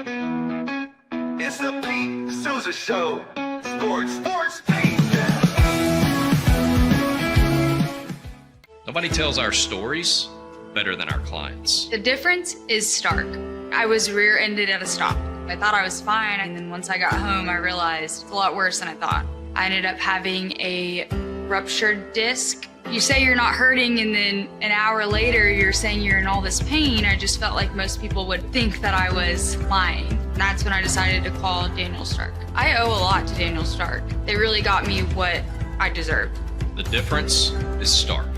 It's the Pete Sousa Show. Sports, Pete. Nobody tells our stories better than our clients. The difference is stark. I was rear-ended at a stop. I thought I was fine, and then once I got home, I realized it's a lot worse than I thought. I ended up having a ruptured disc. You say you're not hurting, and then an hour later, you're saying you're in all this pain. I just felt like most people would think that I was lying. And that's when I decided to call Daniel Stark. I owe a lot to Daniel Stark. They really got me what I deserved. The difference is stark.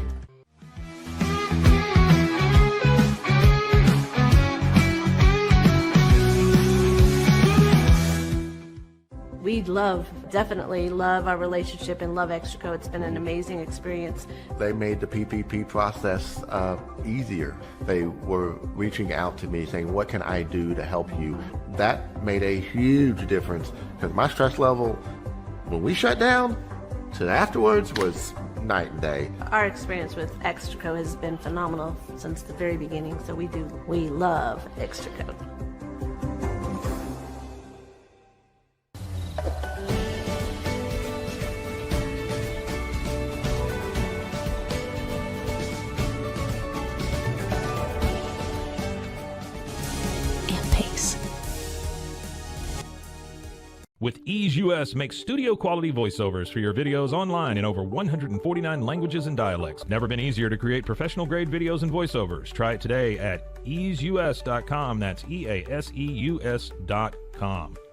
We definitely love our relationship and love Extraco. It's been an amazing experience. They made the PPP process easier. They were reaching out to me saying, what can I do to help you? That made a huge difference because my stress level, when we shut down, to afterwards was night and day. Our experience with Extraco has been phenomenal since the very beginning, so we love Extraco. With Ease US, make studio quality voiceovers for your videos online in over 149 languages and dialects. Never been easier to create professional grade videos and voiceovers. Try it today at easeus.com. That's EASEUS.com.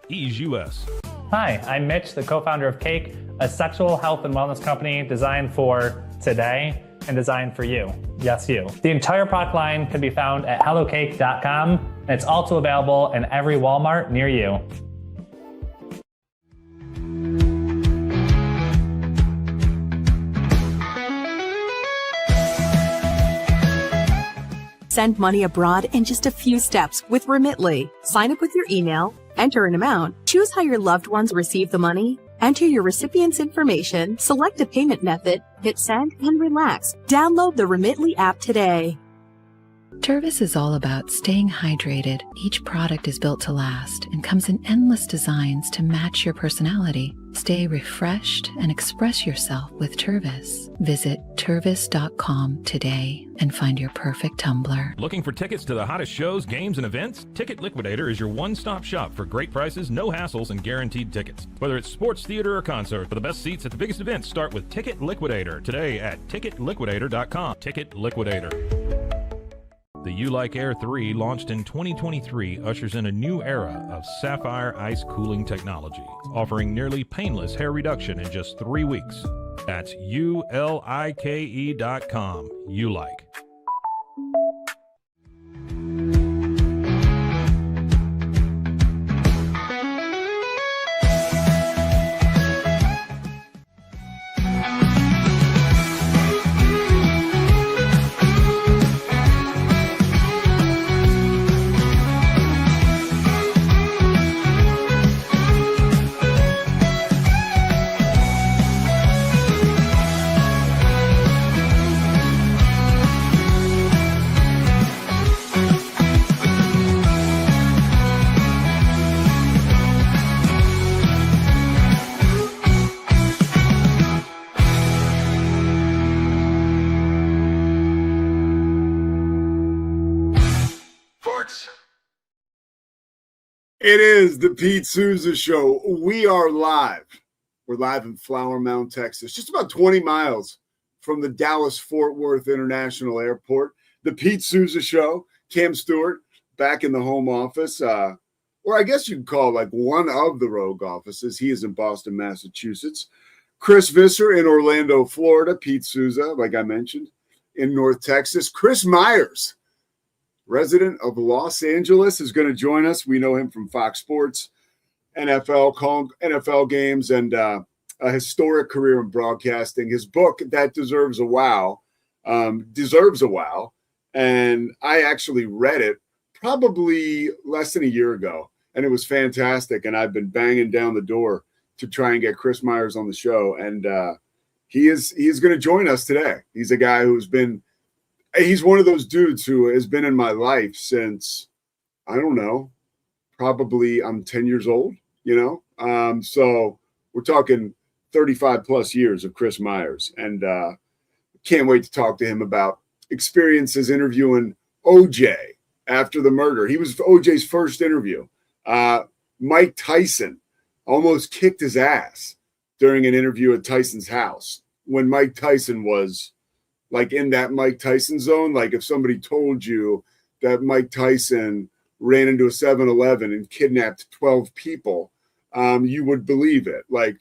Ease US. Hi, I'm Mitch, the co-founder of Cake, a sexual health and wellness company designed for today and designed for you. Yes, you. The entire product line can be found at hellocake.com, and it's also available in every Walmart near you. Send money abroad in just a few steps with Remitly. Sign up with your email, enter an amount, choose how your loved ones receive the money, enter your recipient's information, select a payment method, hit send, and relax. Download the Remitly app today. Tervis is all about staying hydrated. Each product is built to last and comes in endless designs to match your personality. Stay refreshed and express yourself with Tervis. Visit tervis.com today and find your perfect tumbler. Looking for tickets to the hottest shows, games, and events? Ticket Liquidator is your one-stop shop for great prices, no hassles, and guaranteed tickets. Whether it's sports, theater, or concert, for the best seats at the biggest events, start with Ticket Liquidator today at ticketliquidator.com. Ticket Liquidator. The You Like Air 3, launched in 2023, ushers in a new era of sapphire ice cooling technology, offering nearly painless hair reduction in just 3 weeks. That's ULIKE.com. You Like. It is the Pete Sousa Show. We are live. We're live in Flower Mound, Texas, just about 20 miles from the Dallas-Fort Worth International Airport. The Pete Sousa Show. Cam Stewart back in the home office, or I guess you'd call like one of the rogue offices. He is in Boston, Massachusetts. Chris Visser in Orlando, Florida. Pete Sousa, like I mentioned, in North Texas. Chris Myers, resident of Los Angeles, is going to join us. We know him from Fox Sports, NFL, calling NFL games, and a historic career in broadcasting. His book, That Deserves a Wow, deserves a wow. And I actually read it probably less than a year ago, and it was fantastic. And I've been banging down the door to try and get Chris Myers on the show. And he is going to join us today. He's a guy he's one of those dudes who has been in my life since, I don't know, probably I'm 10 years old, so we're talking 35 plus years of Chris Myers, and can't wait to talk to him about experiences interviewing OJ after the murder. He was OJ's first interview. Mike Tyson almost kicked his ass during an interview at Tyson's house when Mike Tyson was like in that Mike Tyson zone. Like if somebody told you that Mike Tyson ran into a 7-Eleven and kidnapped 12 people, you would believe it. Like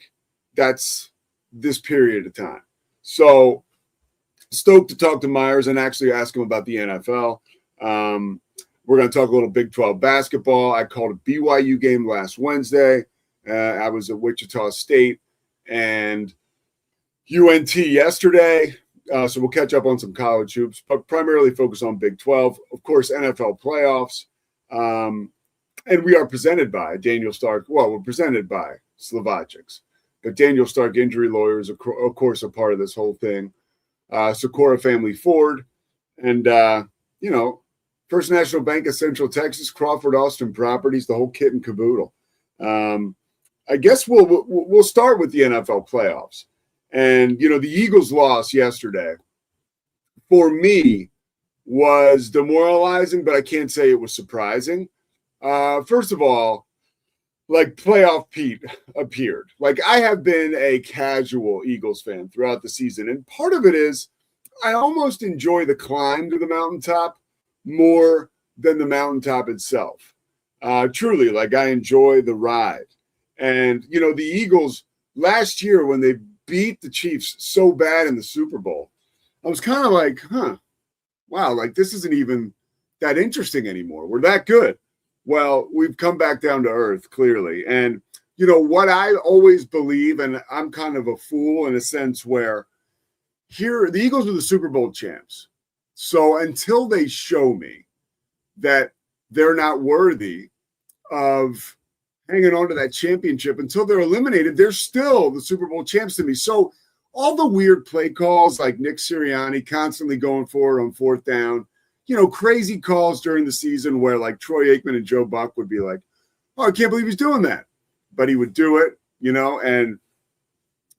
that's this period of time. So stoked to talk to Myers and actually ask him about the NFL. We're going to talk a little Big 12 basketball. I called a BYU game last Wednesday. I was at Wichita State and UNT yesterday. So we'll catch up on some college hoops, but primarily focus on Big 12. Of course, NFL playoffs. And we are presented by Daniel Stark. Well, we're presented by Slovakics. But Daniel Stark Injury Lawyers, of course, a part of this whole thing. Socorro Family Ford. And, First National Bank of Central Texas, Crawford Austin Properties, the whole kit and caboodle. I guess we'll start with the NFL playoffs. And, the Eagles' loss yesterday, for me, was demoralizing, but I can't say it was surprising. First of all, like playoff Pete appeared. Like I have been a casual Eagles fan throughout the season. And part of it is I almost enjoy the climb to the mountaintop more than the mountaintop itself. Truly, like I enjoy the ride. And, the Eagles last year when they beat the Chiefs so bad in the Super Bowl, I was kind of like, wow, like this isn't even that interesting anymore. We're that good. Well, we've come back down to earth, clearly. And, what I always believe, and I'm kind of a fool in a sense where here, the Eagles were the Super Bowl champs. So until they show me that they're not worthy of hanging on to that championship, until they're eliminated, they're still the Super Bowl champs to me. So all the weird play calls like Nick Sirianni constantly going for it on fourth down, crazy calls during the season where like Troy Aikman and Joe Buck would be like, oh, I can't believe he's doing that. But he would do it, and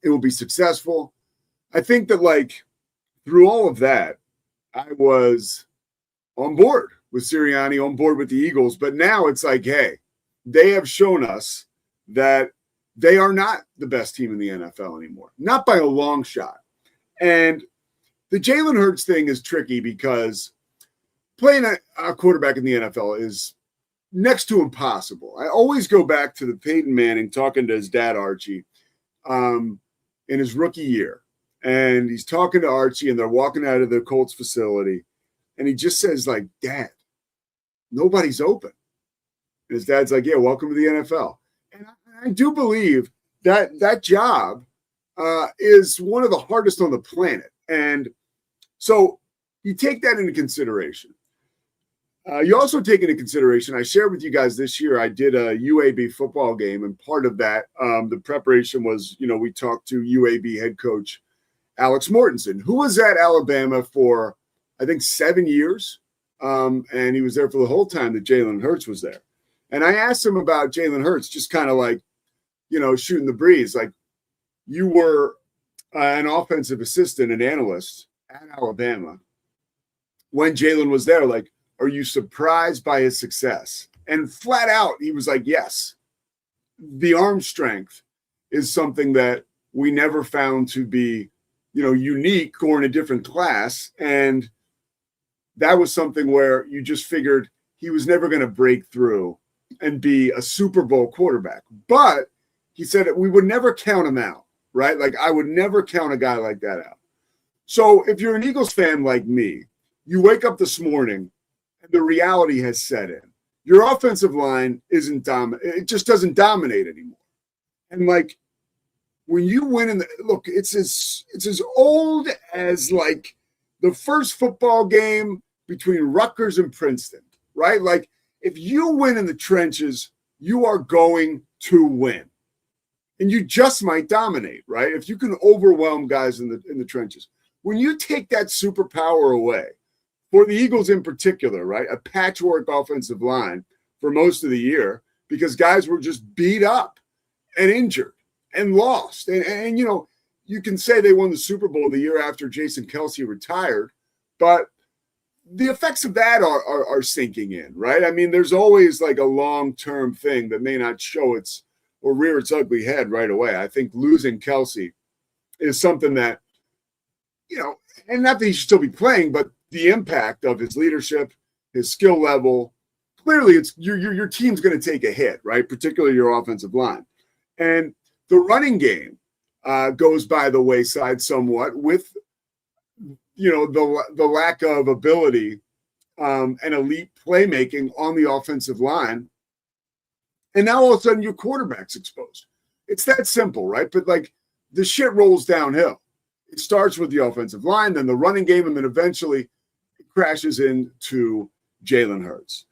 it will be successful. I think that like through all of that, I was on board with Sirianni, on board with the Eagles. But now it's like, hey, they have shown us that they are not the best team in the NFL anymore, not by a long shot. And the Jalen Hurts thing is tricky because playing a quarterback in the NFL is next to impossible. I always go back to the Peyton Manning talking to his dad, Archie, in his rookie year. And he's talking to Archie, and they're walking out of the Colts facility. And he just says, like, Dad, nobody's open. And his dad's like, yeah, welcome to the NFL. And I do believe that that job is one of the hardest on the planet. And so you take that into consideration. You also take into consideration, I shared with you guys this year, I did a UAB football game. And part of that, the preparation was, we talked to UAB head coach Alex Mortensen, who was at Alabama for, I think, 7 years. And he was there for the whole time that Jalen Hurts was there. And I asked him about Jalen Hurts, just kind of like, shooting the breeze. Like, you were an offensive assistant and analyst at Alabama when Jalen was there. Like, are you surprised by his success? And flat out, he was like, yes. The arm strength is something that we never found to be unique or in a different class. And that was something where you just figured he was never going to break through and be a Super Bowl quarterback. But he said we would never count him out, right? Like I would never count a guy like that out. So if you're an Eagles fan like me, you wake up this morning and the reality has set in. Your offensive line isn't dominant. It just doesn't dominate anymore. And like, when you win look, it's as old as like the first football game between Rutgers and Princeton, right? Like if you win in the trenches, you are going to win. And you just might dominate, right? If you can overwhelm guys in the trenches. When you take that superpower away, for the Eagles in particular, right? A patchwork offensive line for most of the year, because guys were just beat up and injured and lost. And you can say they won the Super Bowl the year after Jason Kelce retired, but the effects of that are sinking in, right? I mean, there's always like a long-term thing that may not show or rear its ugly head right away. I think losing Kelce is something that, and not that he should still be playing, but the impact of his leadership, his skill level, clearly it's your team's going to take a hit, right? Particularly your offensive line. And the running game goes by the wayside somewhat with, the lack of ability and elite playmaking on the offensive line. And now all of a sudden your quarterback's exposed. It's that simple, right? But like the shit rolls downhill. It starts with the offensive line, then the running game, and then eventually it crashes into Jalen Hurts.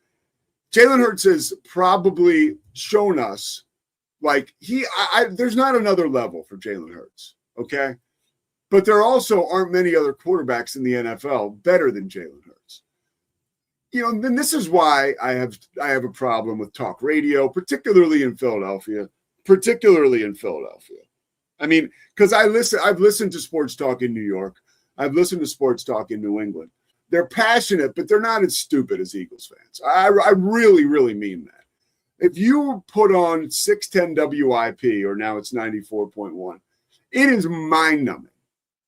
Jalen Hurts has probably shown us like there's not another level for Jalen Hurts, okay? But there also aren't many other quarterbacks in the NFL better than Jalen Hurts. And this is why I have a problem with talk radio, particularly in Philadelphia. I mean, because I've listened to sports talk in New York. I've listened to sports talk in New England. They're passionate, but they're not as stupid as Eagles fans. I really, really mean that. If you put on 610 WIP, or now it's 94.1, it is mind-numbing.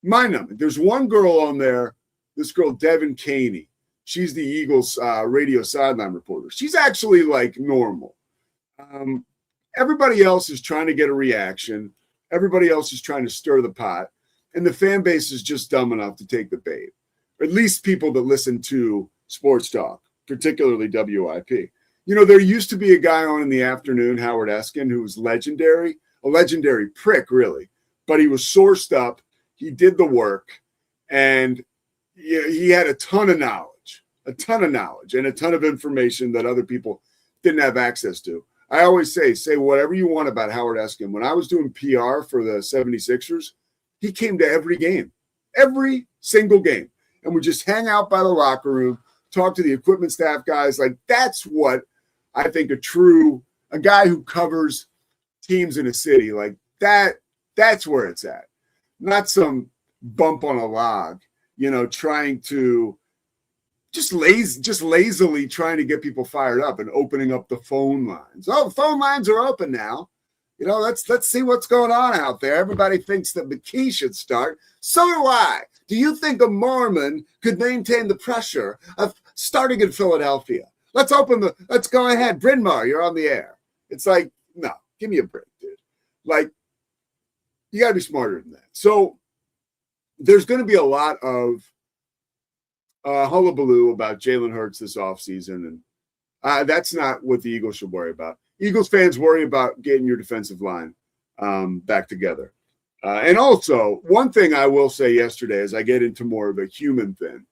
Mind-numbing. There's one girl on there, this girl, Devin Caney. She's the Eagles radio sideline reporter. She's actually like normal. Everybody else is trying to get a reaction. Everybody else is trying to stir the pot. And the fan base is just dumb enough to take the bait. Or at least people that listen to sports talk, particularly WIP. There used to be a guy on in the afternoon, Howard Eskin, who was legendary, a legendary prick, really. But he was sourced up. He did the work. And he had a ton of knowledge, and a ton of information that other people didn't have access to. I always say whatever you want about Howard Eskin. When I was doing PR for the 76ers, he came to every single game, and would just hang out by the locker room, talk to the equipment staff guys. Like, that's what I think a guy who covers teams in a city, like that's where it's at. Not some bump on a log, trying to just lazily trying to get people fired up and opening up the phone lines. Oh, phone lines are open now. Let's see what's going on out there. Everybody thinks that McKee should start. So do I. Do you think a Mormon could maintain the pressure of starting in Philadelphia? Let's go ahead. Bryn Mawr, you're on the air. It's like, no, give me a break, dude. Like, you got to be smarter than that. So there's going to be a lot of hullabaloo about Jalen Hurts this offseason, and that's not what the Eagles should worry about. Eagles fans worry about getting your defensive line back together. And also, one thing I will say yesterday, as I get into more of a human thing,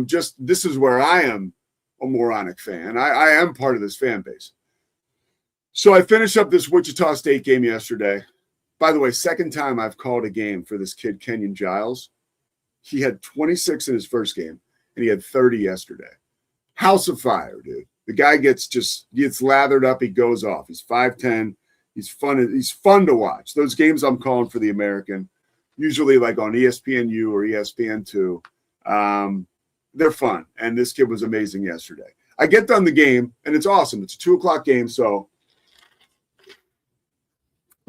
this is where I am a moronic fan. I am part of this fan base. So I finished up this Wichita State game yesterday. By the way, second time I've called a game for this kid, Kenyon Giles. He had 26 in his first game, and he had 30 yesterday. House of fire, dude. The guy gets lathered up. He goes off. He's 5'10". He's fun to watch. Those games I'm calling for the American, usually like on ESPNU or ESPN2, they're fun. And this kid was amazing yesterday. I get done the game, and it's awesome. It's a 2:00 game, so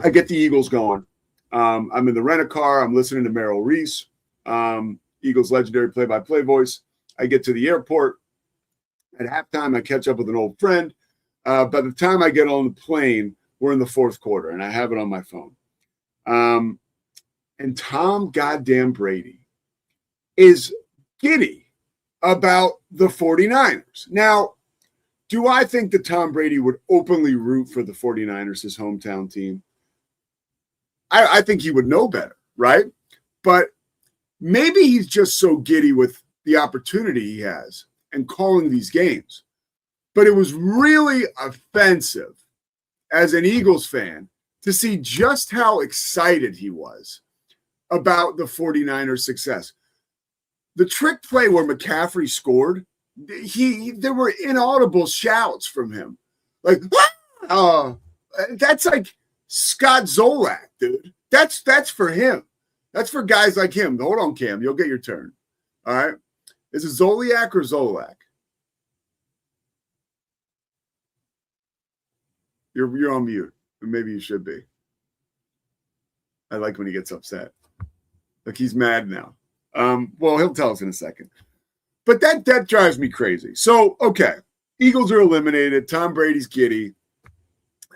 I get the Eagles going. I'm in the rent-a-car. I'm listening to Merrill Reese, Eagles legendary play-by-play voice. I get to the airport. At halftime, I catch up with an old friend. By the time I get on the plane, we're in the fourth quarter, and I have it on my phone. And Tom goddamn Brady is giddy about the 49ers. Now, do I think that Tom Brady would openly root for the 49ers, his hometown team? I think he would know better, right? But maybe he's just so giddy with the opportunity he has and calling these games. But it was really offensive as an Eagles fan to see just how excited he was about the 49ers' success. The trick play where McCaffrey scored, there were inaudible shouts from him. Like, ah! That's like Scott Zolak, dude. That's for him. That's for guys like him. Hold on, Cam. You'll get your turn. All right. Is it Zoliak or Zolak? You're on mute. Maybe you should be. I like when he gets upset. Like he's mad now. Well, he'll tell us in a second. But that drives me crazy. So, okay. Eagles are eliminated. Tom Brady's giddy.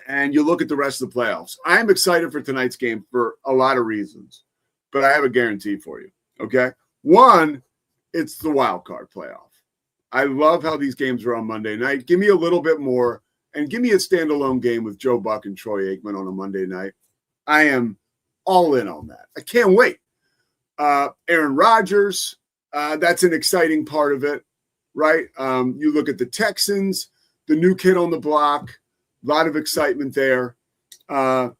And you look at the rest of the playoffs. I'm excited for tonight's game for a lot of reasons. But I have a guarantee for you. Okay? One, it's the wild card playoff. I love how these games are on Monday night. Give me a little bit more. And give me a standalone game with Joe Buck and Troy Aikman on a Monday night. I am all in on that. I can't wait. Aaron Rodgers, that's an exciting part of it, right? You look at the Texans, the new kid on the block, a lot of excitement there. But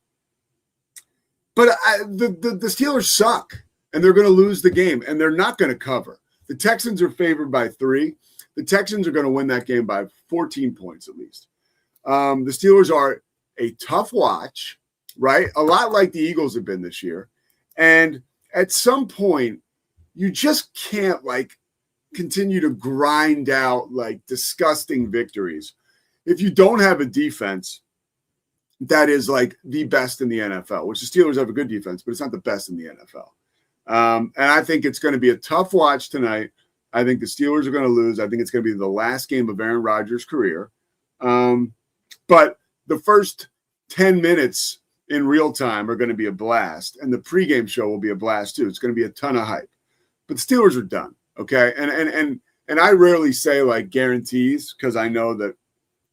the Steelers suck, and they're going to lose the game, and they're not going to cover. The Texans are favored by 3. The Texans are going to win that game by 14 points at least. The Steelers are a tough watch, right? A lot like the Eagles have been this year. And at some point, you just can't continue to grind out disgusting victories if you don't have a defense that is the best in the NFL, which the Steelers have a good defense, but it's not the best in the NFL. And I think it's going to be a tough watch tonight. I think the Steelers are going to lose. I think it's going to be the last game of Aaron Rodgers' career. But the first 10 minutes in real time are going to be a blast, and the pregame show will be a blast too. It's going to be a ton of hype. But the Steelers are done, okay? And I rarely say guarantees because I know that,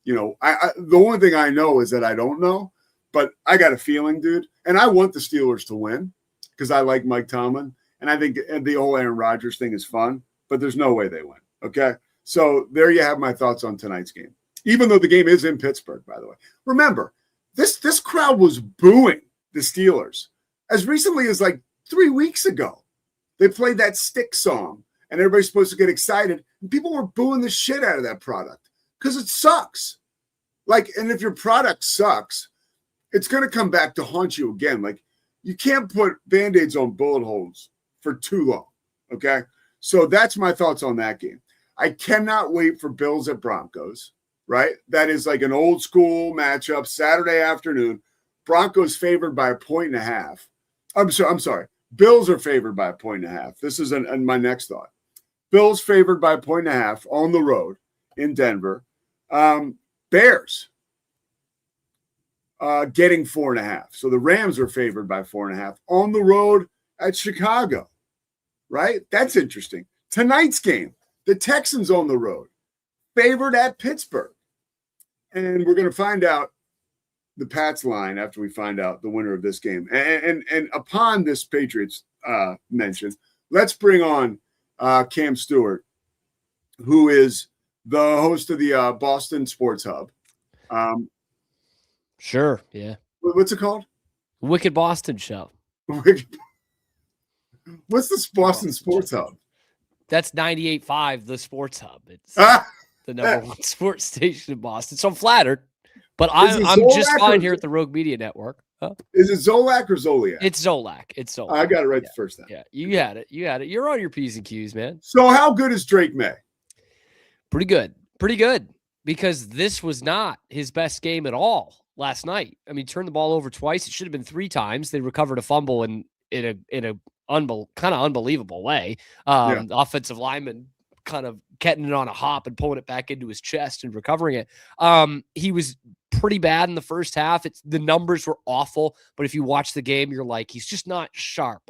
the only thing I know is that I don't know, but I got a feeling, dude. And I want the Steelers to win because I like Mike Tomlin, and I think the whole Aaron Rodgers thing is fun, but there's no way they win, okay? So there you have my thoughts on tonight's game. Even though the game is in Pittsburgh, by the way. Remember, this crowd was booing the Steelers as recently as 3 weeks ago. They played that Stick song, and everybody's supposed to get excited. And people were booing the shit out of that product because it sucks. And if your product sucks, it's going to come back to haunt you again. You can't put Band-Aids on bullet holes for too long, okay? So that's my thoughts on that game. I cannot wait for Bills at Broncos. Right? That is an old school matchup, Saturday afternoon. Broncos favored by 1.5 points. I'm sorry. Bills are favored by 1.5 points. This is my next thought. Bills favored by 1.5 points on the road in Denver. Bears getting 4.5. So the Rams are favored by 4.5 on the road at Chicago. Right? That's interesting. Tonight's game, the Texans on the road, favored at Pittsburgh. And we're going to find out the Pats line after we find out the winner of this game. And upon this Patriots mention, let's bring on Cam Stewart, who is the host of the Boston Sports Hub. Sure, yeah. What's it called? Wicked Boston Show. What's the Boston Sports Hub? That's 98.5, the Sports Hub. It's the number one sports station in Boston. So I'm flattered, but I'm just fine here at the Rogue Media Network. Huh? Is it Zolak or Zoliak? It's Zolak. It's Zolak. I got it right the first time. Yeah, you had it. You're on your P's and Q's, man. So how good is Drake May? Pretty good. Because this was not his best game at all last night. I mean, turned the ball over twice. It should have been 3 times. They recovered a fumble in a kind of unbelievable way. The offensive lineman kind of getting it on a hop and pulling it back into his chest and recovering it. He was pretty bad in the first half. The numbers were awful, but if you watch the game, you're he's just not sharp.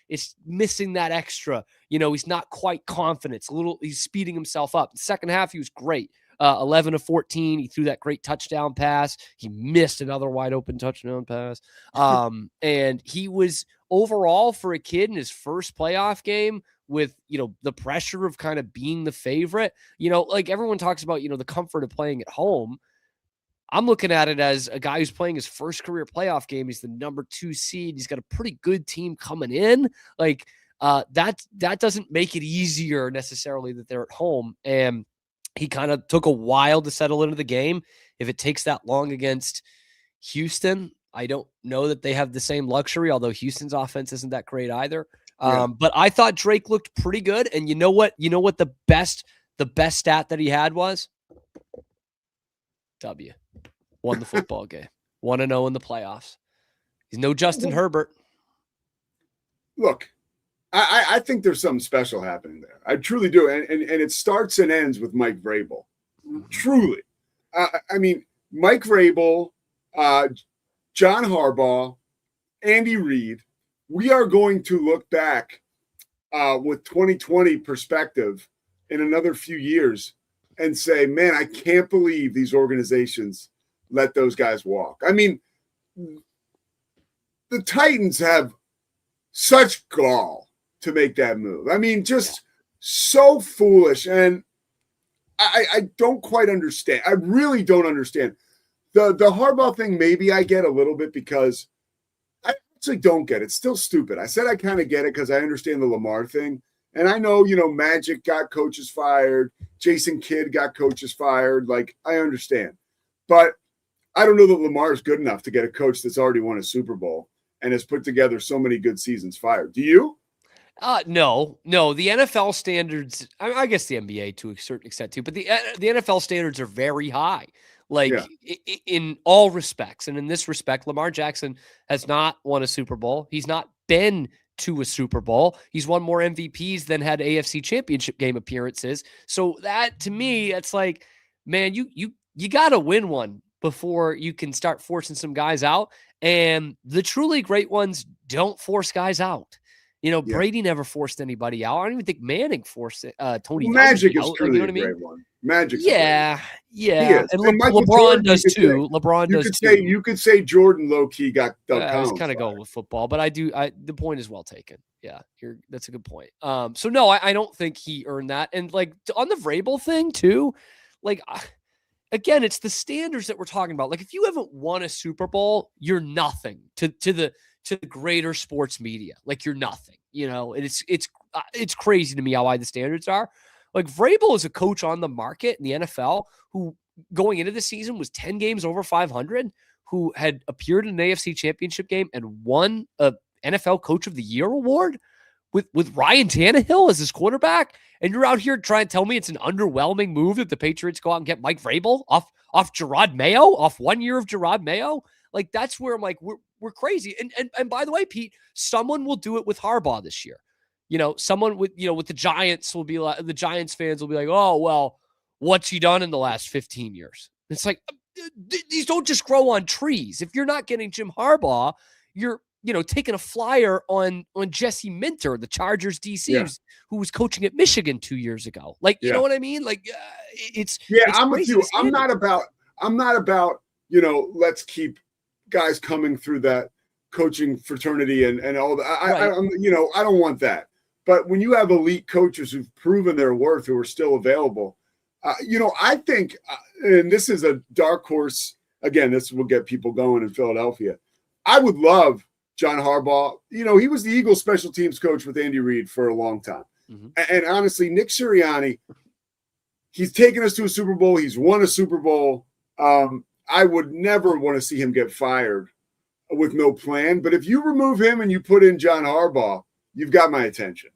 It's missing that extra, he's not quite confident. He's speeding himself up. The second half, he was great. 11 of 14. He threw that great touchdown pass. He missed another wide open touchdown pass. And he was overall, for a kid in his first playoff game with, the pressure of kind of being the favorite, everyone talks about, the comfort of playing at home. I'm looking at it as a guy who's playing his first career playoff game. He's the number 2 seed. He's got a pretty good team coming in. That doesn't make it easier necessarily that they're at home. And he kind of took a while to settle into the game. If it takes that long against Houston, I don't know that they have the same luxury, although Houston's offense isn't that great either. But I thought Drake looked pretty good. And you know what? The best stat that he had was W. Won the football game. 1-0 in the playoffs. He's no Justin Herbert. Look, I think there's something special happening there. I truly do. And it starts and ends with Mike Vrabel. Truly. I mean, Mike Vrabel, John Harbaugh, Andy Reid, we are going to look back with 2020 perspective in another few years and say, man, I can't believe these organizations let those guys walk. I mean, the Titans have such gall to make that move. I mean, just so foolish. And I don't quite understand. I really don't understand. The Harbaugh thing, maybe I get a little bit because I actually don't get it. It's still stupid. I said I kind of get it because I understand the Lamar thing. And I know, Magic got coaches fired. Jason Kidd got coaches fired. Like, I understand. But I don't know that Lamar is good enough to get a coach that's already won a Super Bowl and has put together so many good seasons fired. Do you? No. The NFL standards, I guess the NBA to a certain extent too, but the NFL standards are very high, in all respects. And in this respect, Lamar Jackson has not won a Super Bowl. He's not been to a Super Bowl. He's won more MVPs than had AFC Championship game appearances. So that, to me, it's like, man, you got to win one before you can start forcing some guys out. And the truly great ones don't force guys out. Brady never forced anybody out. I don't even think Manning forced it. Tony Magic is out. truly Like, a great one. Magic. Yeah. And LeBron Jordan, does too. LeBron does too. You could say Jordan low key got Doug I was Collins kind of fired. going with football, but the point is well taken. Yeah, that's a good point. So no, I don't think he earned that. And like on the Vrabel thing too, like again, it's the standards that we're talking about. Like if you haven't won a Super Bowl, you're nothing to the greater sports media. Like you're nothing, and it's crazy to me how high the standards are. Like Vrabel is a coach on the market in the NFL who going into the season was 10 games over 500, who had appeared in an AFC Championship game and won a NFL Coach of the Year award with Ryan Tannehill as his quarterback. And you're out here trying to tell me it's an underwhelming move that the Patriots go out and get Mike Vrabel off Gerard Mayo, off 1 year of Gerard Mayo. Like that's where I'm like, we're crazy. And by the way, Pete, someone will do it with Harbaugh this year. Someone with the Giants will be like, the Giants fans will be like, oh, well, what's he done in the last 15 years? It's like, these don't just grow on trees. If you're not getting Jim Harbaugh, you're, taking a flyer on Jesse Minter, the Chargers DC, who was coaching at Michigan 2 years ago. Like, you know what I mean? Like, it's I'm with you. I'm not about, let's keep guys coming through that coaching fraternity and all that. I don't want that. But when you have elite coaches who've proven their worth, who are still available, I think, and this is a dark horse, again, this will get people going in Philadelphia. I would love John Harbaugh. He was the Eagles special teams coach with Andy Reid for a long time. Mm-hmm. And honestly, Nick Sirianni, he's taken us to a Super Bowl. He's won a Super Bowl. I would never want to see him get fired with no plan. But if you remove him and you put in John Harbaugh, you've got my attention.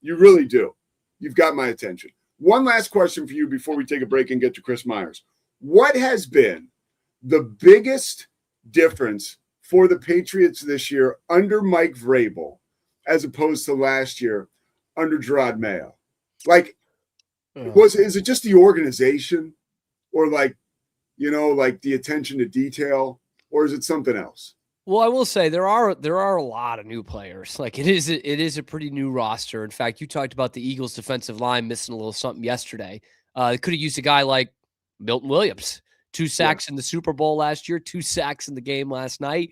You really do. You've got my attention. One last question for you before we take a break and get to Chris Myers. What has been the biggest difference for the Patriots this year under Mike Vrabel as opposed to last year under Gerard Mayo? Like, is it just the organization or like the attention to detail, or is it something else? Well, I will say there are a lot of new players. Like it is a pretty new roster. In fact, you talked about the Eagles defensive line missing a little something yesterday. They could have used a guy like Milton Williams. 2 sacks in the Super Bowl last year, 2 sacks in the game last night.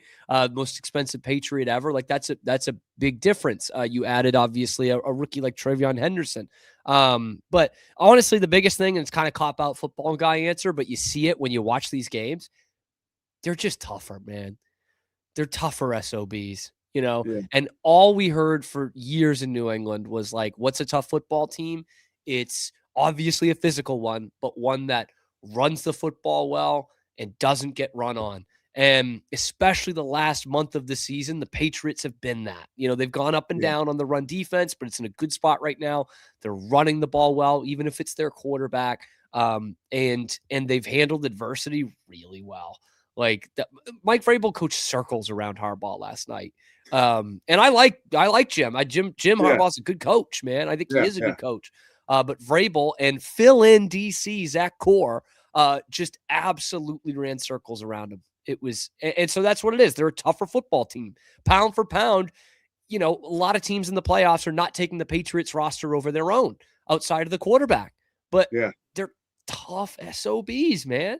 Most expensive Patriot ever. Like that's a big difference. You added obviously a rookie like Travion Henderson. But honestly, the biggest thing, and it's kind of cop out football guy answer, but you see it when you watch these games. They're just tougher, man. They're tougher SOBs, and all we heard for years in New England was like, what's a tough football team? It's obviously a physical one, but one that runs the football well and doesn't get run on. And especially the last month of the season, the Patriots have been that. They've gone up and down on the run defense, but it's in a good spot right now. They're running the ball well, even if it's their quarterback. And they've handled adversity really well. Mike Vrabel coached circles around Harbaugh last night. And I like Jim. Jim Harbaugh's a good coach, man. I think he is a good coach. But Vrabel and fill-in DC Zach Core just absolutely ran circles around him. And so that's what it is. They're a tougher football team. Pound for pound, a lot of teams in the playoffs are not taking the Patriots roster over their own outside of the quarterback. But they're tough SOBs, man.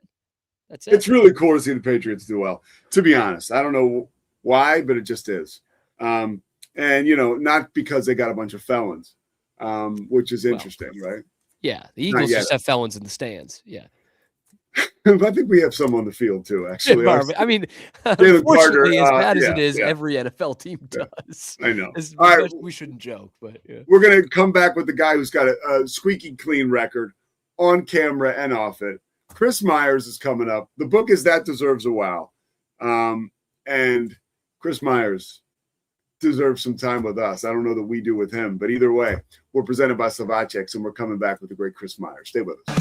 That's it. It's really cool to see the Patriots do well, to be honest. I don't know why, but it just is. And, not because they got a bunch of felons, which is interesting, right? Yeah, the Eagles just have felons in the stands. Yeah. I think we have some on the field too, actually. I mean, unfortunately, as bad as it is, every NFL team does. I know. All right, we shouldn't joke, but we're going to come back with the guy who's got a squeaky clean record on camera and off it. Chris Myers is coming up. The book is That Deserves a Wow. And Chris Myers deserves some time with us. I don't know that we do with him, but either way, we're presented by Slovachex, and we're coming back with the great Chris Myers. Stay with us.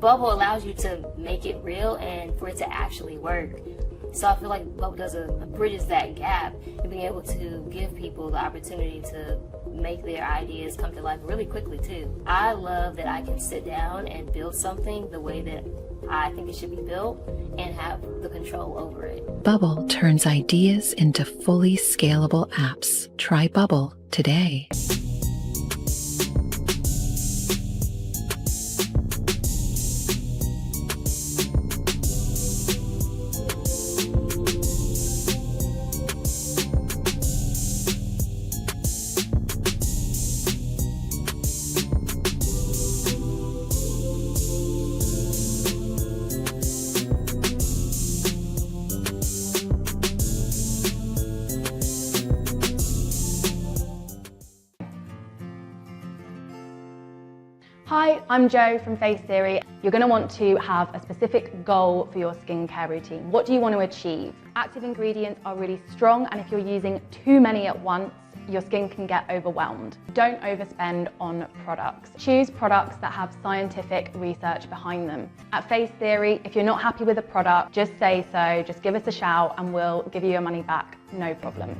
Bubble allows you to make it real and for it to actually work. So I feel like Bubble does bridges that gap and being able to give people the opportunity to make their ideas come to life really quickly too. I love that I can sit down and build something the way that I think it should be built and have the control over it. Bubble turns ideas into fully scalable apps. Try Bubble today. Hi, I'm Jo from Face Theory. You're going to want to have a specific goal for your skincare routine. What do you want to achieve? Active ingredients are really strong, and if you're using too many at once, your skin can get overwhelmed. Don't overspend on products. Choose products that have scientific research behind them. At Face Theory, if you're not happy with a product, just say so, just give us a shout and we'll give you your money back, no problem.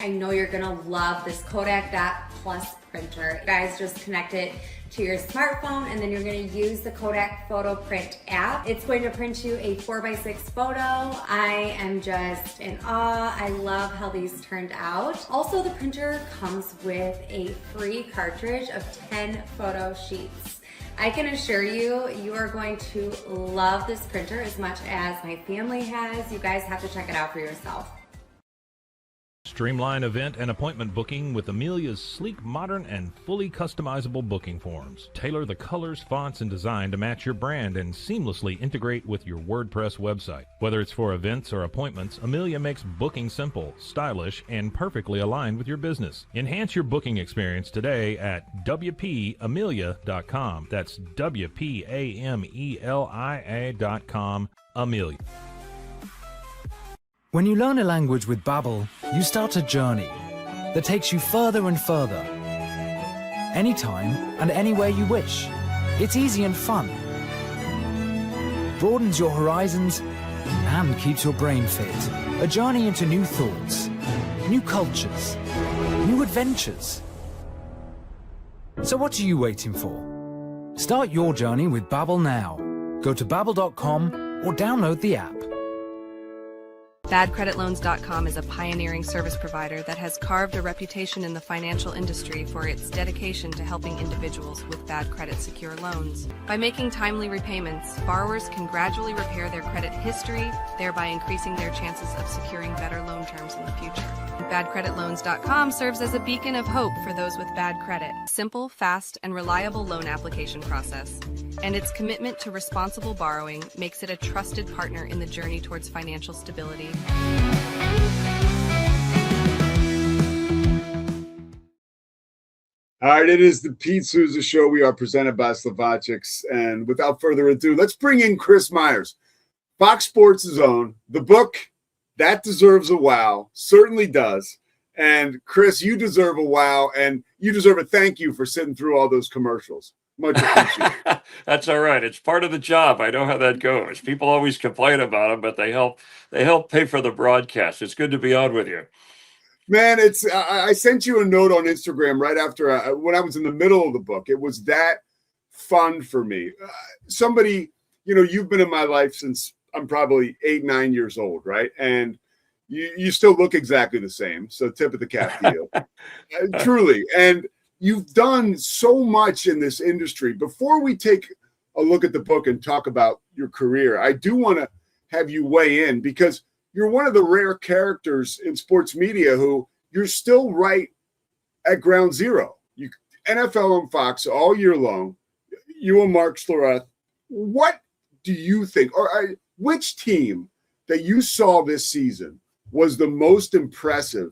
I know you're gonna love this Kodak Dot Plus printer. You guys just connect it to your smartphone and then you're gonna use the Kodak Photo Print app. It's going to print you a 4x6 photo. I am just in awe. I love how these turned out. Also, the printer comes with a free cartridge of 10 photo sheets. I can assure you, you are going to love this printer as much as my family has. You guys have to check it out for yourself. Streamline event and appointment booking with Amelia's sleek, modern, and fully customizable booking forms. Tailor the colors, fonts, and design to match your brand and seamlessly integrate with your WordPress website. Whether it's for events or appointments, Amelia makes booking simple, stylish, and perfectly aligned with your business. Enhance your booking experience today at WPAmelia.com. That's WPAMELIA.com. Amelia. When you learn a language with Babbel, you start a journey that takes you further and further. Anytime and anywhere you wish. It's easy and fun. Broadens your horizons and keeps your brain fit. A journey into new thoughts, new cultures, new adventures. So what are you waiting for? Start your journey with Babbel now. Go to babbel.com or download the app. BadCreditLoans.com is a pioneering service provider that has carved a reputation in the financial industry for its dedication to helping individuals with bad credit secure loans. By making timely repayments, borrowers can gradually repair their credit history, thereby increasing their chances of securing better loan terms in the future. BadCreditLoans.com serves as a beacon of hope for those with bad credit. Simple, fast, and reliable loan application process. And its commitment to responsible borrowing makes it a trusted partner in the journey towards financial stability. All right, it is the Pete Sousa Show. We are presented by Slovakics. And without further ado, let's bring in Chris Myers, Fox Sports' own. The book, That Deserves a Wow, certainly does. And Chris, you deserve a wow, and you deserve a thank you for sitting through all those commercials. Much appreciated. That's all right. It's part of the job. I know how that goes. People always complain about them, but they help pay for the broadcast. It's good to be on with you. Man, I sent you a note on Instagram right after when I was in the middle of the book. It was that fun for me. Somebody, you've been in my life since I'm probably 8, 9 years old, right? And you still look exactly the same. So tip of the cap to you. Truly. And you've done so much in this industry. Before we take a look at the book and talk about your career, I do want to have you weigh in because you're one of the rare characters in sports media who you're still right at ground zero. You NFL on Fox all year long. You and Mark Schlereth. What do you think, or which team that you saw this season was the most impressive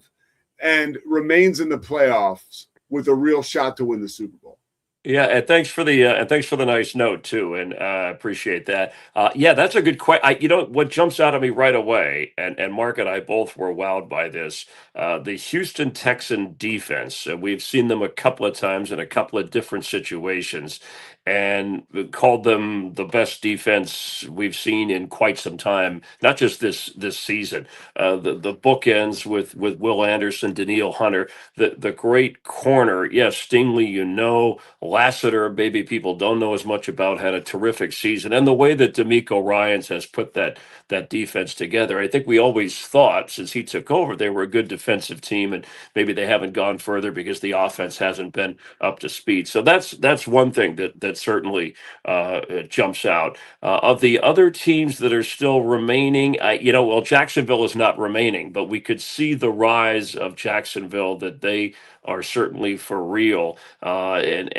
and remains in the playoffs with a real shot to win the Super Bowl? Yeah, and thanks for the nice note too, and appreciate that. Yeah, that's a good question. What jumps out at me right away, and Mark and I both were wowed by this. The Houston Texan defense. We've seen them a couple of times in a couple of different situations, and called them the best defense we've seen in quite some time. Not just this season. The bookends with Will Anderson, Daniil Hunter, the great corner. Yes, Stingley. Lassiter, maybe people don't know as much about, had a terrific season. And the way that D'Amico Ryans has put that defense together, I think we always thought since he took over, they were a good defensive team, and maybe they haven't gone further because the offense hasn't been up to speed. So that's one thing that certainly jumps out. Of the other teams that are still remaining, Jacksonville is not remaining, but we could see the rise of Jacksonville, that they are certainly for real. And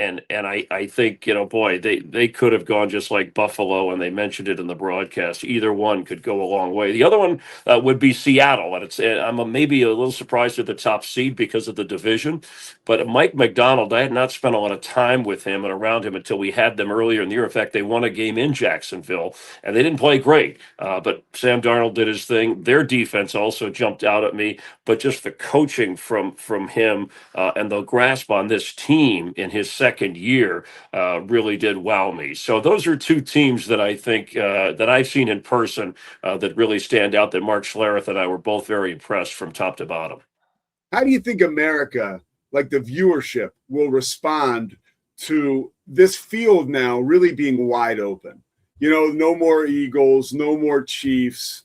I think, they could have gone just like Buffalo, and they mentioned it in the broadcast. Either one could go a long way. The other one would be Seattle, and I'm maybe a little surprised at the top seed because of the division. But Mike McDonald, I had not spent a lot of time with him and around him until we had them earlier in the year. In fact, they won a game in Jacksonville, and they didn't play great. But Sam Darnold did his thing. Their defense also jumped out at me, but just the coaching from him and the grasp on this team in his second year really did wow me. So those are two teams that I think that I've seen in person that really stand out, that Mark Schlereth and I were both very impressed from top to bottom. How do you think America, like the viewership, will respond to this field now really being wide open? No more Eagles, no more Chiefs.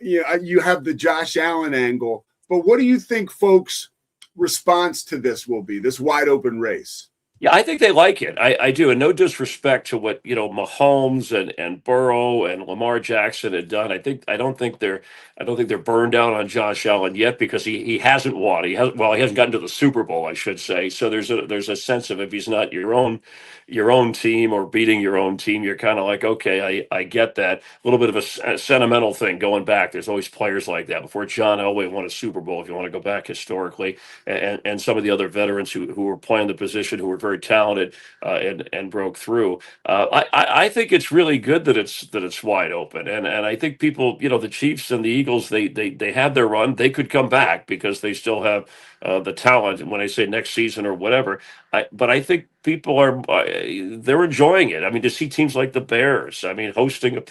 You have the Josh Allen angle. But what do you think folks' response to this will be, this wide open race? Yeah, I think they like it. I do. And no disrespect to what, Mahomes and Burrow and Lamar Jackson had done. I don't think they're burned out on Josh Allen yet, because he hasn't won. He hasn't gotten to the Super Bowl, I should say. So there's a sense of, if he's not your own team or beating your own team, you're kind of like, okay, I get that. A little bit of a sentimental thing going back. There's always players like that. Before John Elway won a Super Bowl, if you want to go back historically, and some of the other veterans who were playing the position, who were very talented and broke through. I think it's really good that it's wide open, and I think people, the Chiefs and the Eagles, they had their run. They could come back because they still have the talent. And when I say next season or whatever, but I think people are they're enjoying it. I mean, to see teams like the Bears, I mean, hosting a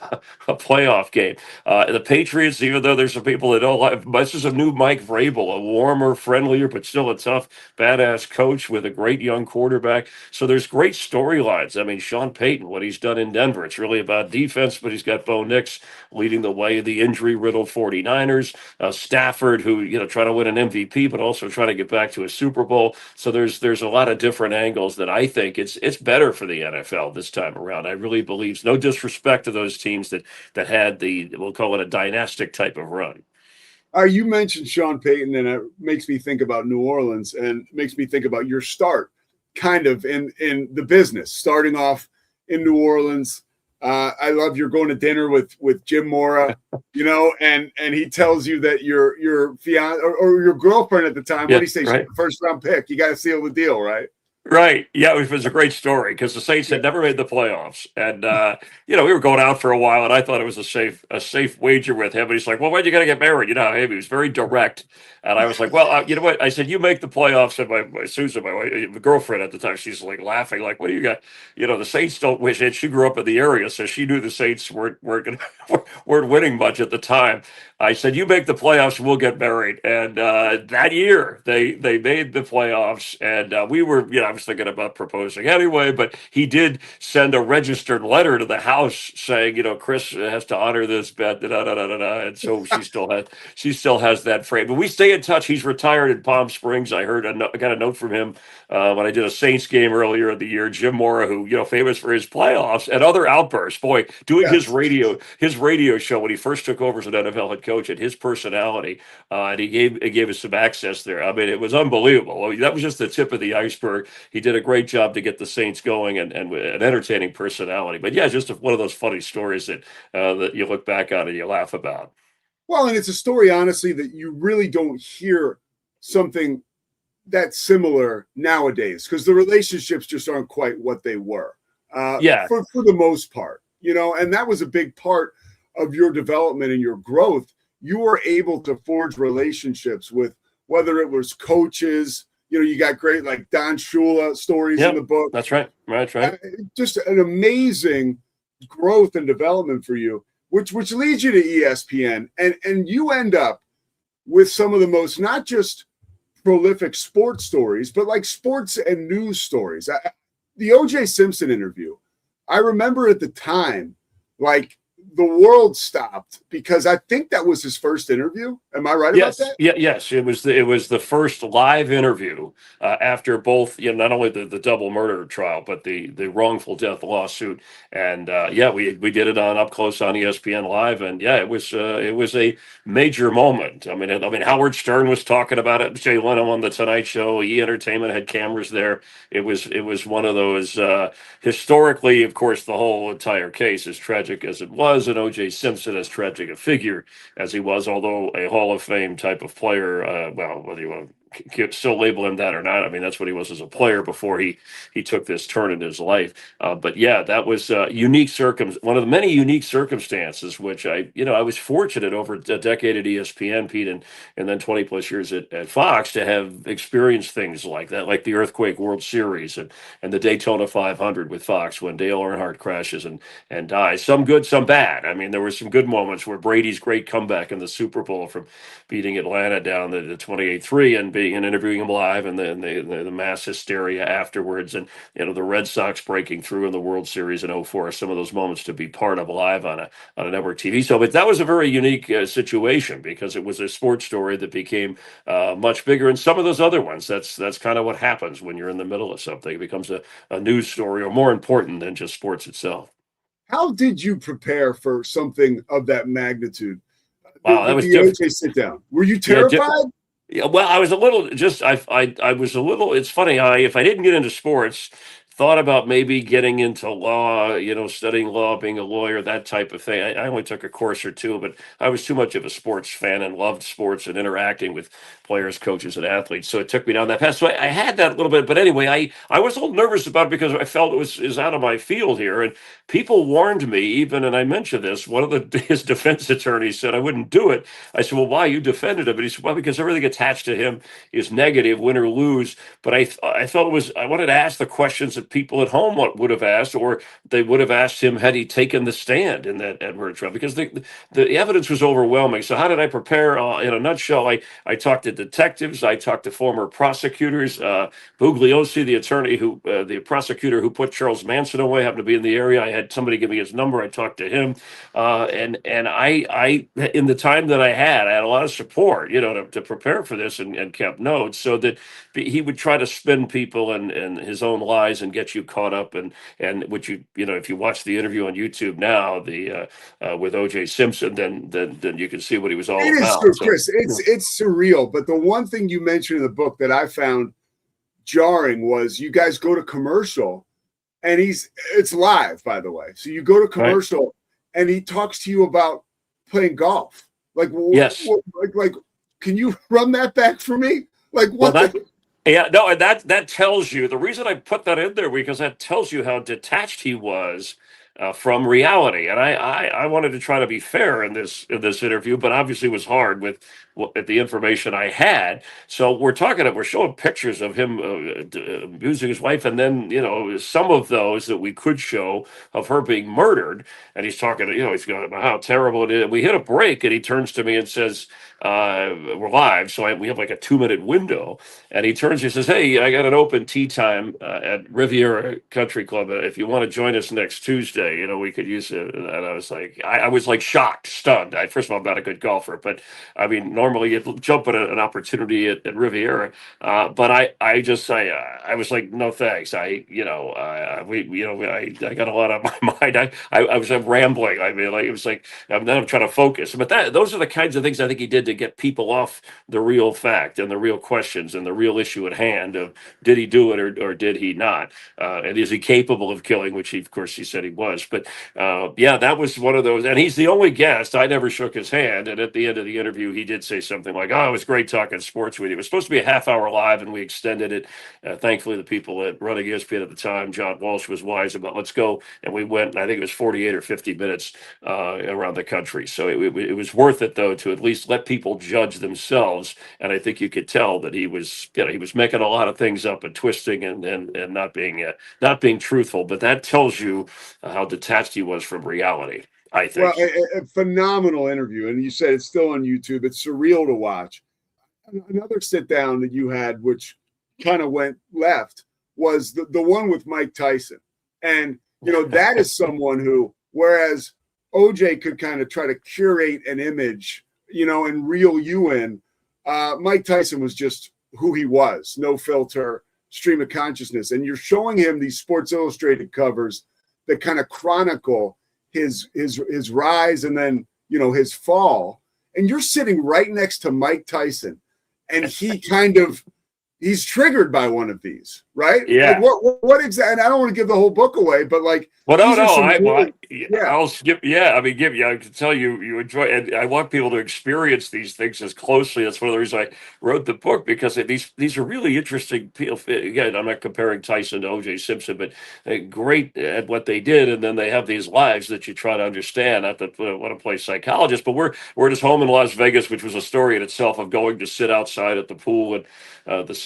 playoff game, the Patriots, even though there's some people that don't like. This is a new Mike Vrabel, a warmer, friendlier, but still a tough, badass coach with a great young quarterback. So there's great storylines. I mean, Sean Payton, what he's done in Denver, it's really about defense, but he's got Bo Nix leading the way of the injury-riddled 49ers. Stafford, who, you know, trying to win an MVP, but also trying to get back to a Super Bowl. So there's a lot of different angles that I think it's better for the NFL this time around. I really believe, no disrespect to those teams that had we'll call it a dynastic type of run. You mentioned Sean Payton, and it makes me think about New Orleans and makes me think about your start kind of in the business, starting off in New Orleans. I love you're going to dinner with Jim Mora, you know, and he tells you that your fiance or your girlfriend at the time, what do you say, right, first round pick, you got to seal the deal, right? Right. Yeah, it was a great story because the Saints had never made the playoffs. And, you know, we were going out for a while, and I thought it was a safe wager with him. And he's like, well, why'd you got to get married? You know, he was very direct. And I was like, well, you know what? I said, you make the playoffs. And my Sousa, my girlfriend at the time, she's like laughing, like, what do you got? You know, the Saints don't wish it. She grew up in the area, so she knew the Saints weren't winning much at the time. I said, you make the playoffs, we'll get married. And that year, they made the playoffs. And we were, you know, I was thinking about proposing anyway, but he did send a registered letter to the house saying, you know, Chris has to honor this bet, and so she still has that frame. But we stay in touch. He's retired in Palm Springs. I got a note from him when I did a Saints game earlier in the year. Jim Mora, who, you know, famous for his playoffs and other outbursts, boy, doing his radio show when he first took over as an NFL head coach, and his personality, and he gave us some access there. I mean, it was unbelievable. I mean, that was just the tip of the iceberg. He did a great job to get the Saints going, and an entertaining personality. But yeah, just one of those funny stories that you look back on and you laugh about. Well, and it's a story, honestly, that you really don't hear something that similar nowadays, because the relationships just aren't quite what they were. For the most part, you know, and that was a big part of your development and your growth. You were able to forge relationships with, whether it was coaches, you know, you got great like Don Shula stories in the book. That's right. Right. Just an amazing growth and development for you, which leads you to ESPN, and you end up with some of the most, not just prolific sports stories, but like sports and news stories. The O.J. Simpson interview, I remember at the time, like, the world stopped because I think that was his first interview. Am I right about that? Yes. It was the first live interview after both, you know, not only the double murder trial, but the wrongful death lawsuit. And we did it on Up Close on ESPN Live, and it was a major moment. I mean, Howard Stern was talking about it. Jay Leno on the Tonight Show. E! Entertainment had cameras there. It was one of those historically, of course, the whole entire case, as tragic as it was, and O.J. Simpson, as tragic a figure as he was, although a Hall of Fame type of player, whether you want to still label him that or not, I mean, that's what he was as a player before he took this turn in his life. But yeah, that was one of the many unique circumstances, which I was fortunate over a decade at ESPN, Pete, and then 20 plus years at Fox to have experienced things like that, like the Earthquake World Series and the Daytona 500 with Fox when Dale Earnhardt crashes and dies. Some good, some bad. I mean, there were some good moments where Brady's great comeback in the Super Bowl from beating Atlanta down to 28-3 and interviewing him live, and then the mass hysteria afterwards, and you know, the Red Sox breaking through in the World Series in 2004. Some of those moments to be part of live on a network TV. So, but that was a very unique situation because it was a sports story that became much bigger. And some of those other ones, that's kind of what happens when you're in the middle of something. It becomes a news story, or more important than just sports itself. How did you prepare for something of that magnitude? Wow, that was different. Sit down. Were you terrified? Yeah, well, I was a little. I was a little. It's funny. If I didn't get into sports, thought about maybe getting into law, you know, studying law, being a lawyer, that type of thing. I only took a course or two, but I was too much of a sports fan and loved sports and interacting with players, coaches, and athletes. So it took me down that path. So I had that a little bit. But anyway, I was a little nervous about it because I felt it was out of my field here. And people warned me even, and I mentioned this, one of his defense attorneys said I wouldn't do it. I said, well, why? You defended him. And he said, well, because everything attached to him is negative, win or lose. But I felt I wanted to ask the questions that people at home would have asked, or they would have asked him had he taken the stand in that Edward trial, because the evidence was overwhelming. So how did I prepare? In a nutshell, I talked to detectives, I talked to former prosecutors. Bugliosi, the attorney the prosecutor who put Charles Manson away, happened to be in the area. I had somebody give me his number. I talked to him, and I in the time that I had a lot of support, to prepare for this, and kept notes so that he would try to spin people and his own lies and get you caught up. And which if you watch the interview on YouTube now, with O.J. Simpson, then you can see what he was all about. It is, Chris. It's surreal. But the one thing you mentioned in the book that I found jarring was you guys go to commercial, and it's live, by the way. So you go to commercial, and he talks to you about playing golf. Like, yes, like, can you run that back for me? Like, what? Well, yeah, no, and that tells you, the reason I put that in there, because that tells you how detached he was from reality. And I wanted to try to be fair in this interview, but obviously it was hard with the information I had. So we're showing pictures of him abusing his wife, and then some of those that we could show of her being murdered. And he's talking, he's going about how terrible it is. We hit a break, and he turns to me and says, we're live, so we have like a 2-minute window, and he turns, he says, "Hey, I got an open tea time at Riviera Country Club. If you want to join us next Tuesday, we could use it." And I was like, I was like shocked, stunned. First of all, I'm not a good golfer, but I mean, normally you'd jump at an opportunity at Riviera, but I was like, no thanks. I got a lot on my mind. I was rambling. I mean, like, it was like, then I'm trying to focus. But those are the kinds of things I think he did to get people off the real fact and the real questions and the real issue at hand of, did he do it or did he not? And is he capable of killing, which of course he said he was. But that was one of those. And he's the only guest. I never shook his hand. And at the end of the interview, he did say something like, "Oh, it was great talking sports with you." It was supposed to be a half-hour live, and we extended it. Thankfully, the people at running ESPN at the time, John Walsh, was wise about, let's go. And we went, and I think it was 48 or 50 minutes around the country. So it was worth it, though, to at least let people judge themselves. And I think you could tell that he was making a lot of things up and twisting and not being truthful. But that tells you how detached he was from reality, I think. Well, a phenomenal interview. And you said it's still on YouTube. It's surreal to watch. Another sit down that you had, which kind of went left, was the one with Mike Tyson. And, that is someone who, whereas OJ could kind of try to curate an image, and reel you in, Mike Tyson was just who he was, no filter, stream of consciousness. And you're showing him these Sports Illustrated covers that kind of chronicle his rise and then, his fall. And you're sitting right next to Mike Tyson, and he's triggered by one of these, right? Yeah. Like what exactly? And I don't want to give the whole book away, but like, well, I'll skip. Yeah, I mean, I can tell you enjoy, and I want people to experience these things as closely. That's one of the reasons I wrote the book, because these are really interesting people. Again, I'm not comparing Tyson to O.J. Simpson, but great at what they did, and then they have these lives that you try to understand. Not that I want to play psychologist, but we're at his home in Las Vegas, which was a story in itself of going to sit outside at the pool. And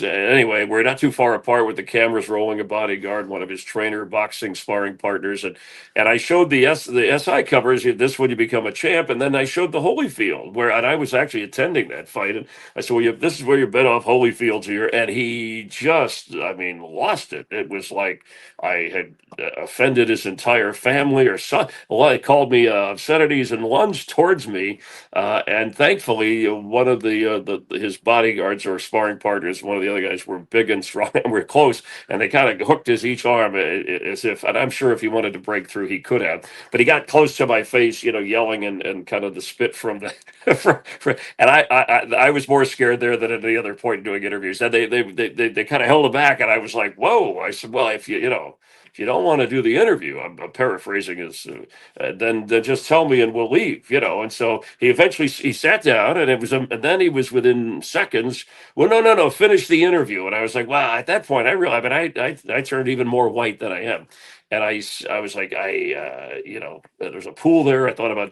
anyway, we're not too far apart with the cameras rolling, a bodyguard, one of his trainer, boxing sparring partners, and I showed the SI covers. This when you become a champ, and then I showed the Holyfield and I was actually attending that fight, and I said, "Well, this is where you bet off Holyfield's here," and he just, lost it. It was like I had offended his entire family or son. Well, he called me obscenities and lunged towards me, and thankfully, one of his bodyguards or sparring partners, one of the other guys, were big and strong and we're close, and they kind of hooked each arm as if, and I'm sure if he wanted to break through, he could have, but he got close to my face, yelling and kind of the spit from the, and I was more scared there than at any other point doing interviews. And they kind of held it back, and I was like, whoa. I said, well, if you don't want to do the interview, I'm paraphrasing this, then just tell me and we'll leave, And so he eventually sat down, and and then he was within seconds. Well, no, finish the interview. And I was like, wow. At that point, I realized, but I turned even more white than I am. And I was like, there's a pool there. I thought about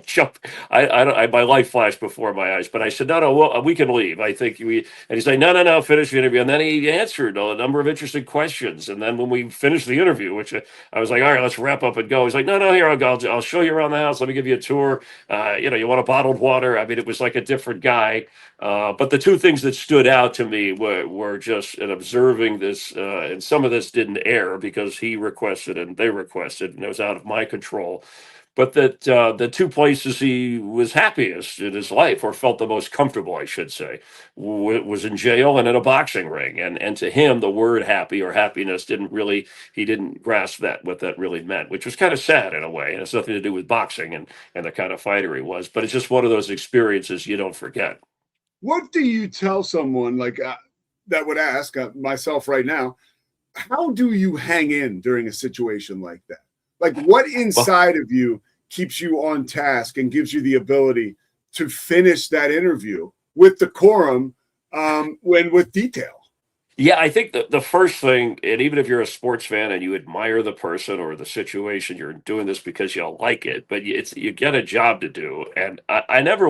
jump. My life flashed before my eyes, but I said, no, well, we can leave. I think and he's like, no, finish the interview. And then he answered a number of interesting questions. And then when we finished the interview, which I was like, all right, let's wrap up and go. He's like, no, here, I'll show you around the house. Let me give you a tour. You want a bottled water? I mean, it was like a different guy. But the two things that stood out to me were just in observing this, and some of this didn't air because he requested and they requested, and it was out of my control. But that the two places he was happiest in his life, or felt the most comfortable, I should say, was in jail and in a boxing ring. And to him, the word happy or happiness he didn't grasp what that really meant, which was kind of sad in a way. And it's nothing to do with boxing and the kind of fighter he was. But it's just one of those experiences you don't forget. What do you tell someone like that would ask myself right now? How do you hang in during a situation like that? Like, what inside of you keeps you on task and gives you the ability to finish that interview with decorum, with detail? Yeah, I think the first thing, and even if you're a sports fan and you admire the person or the situation, you're doing this because you like it, but you get a job to do. And I never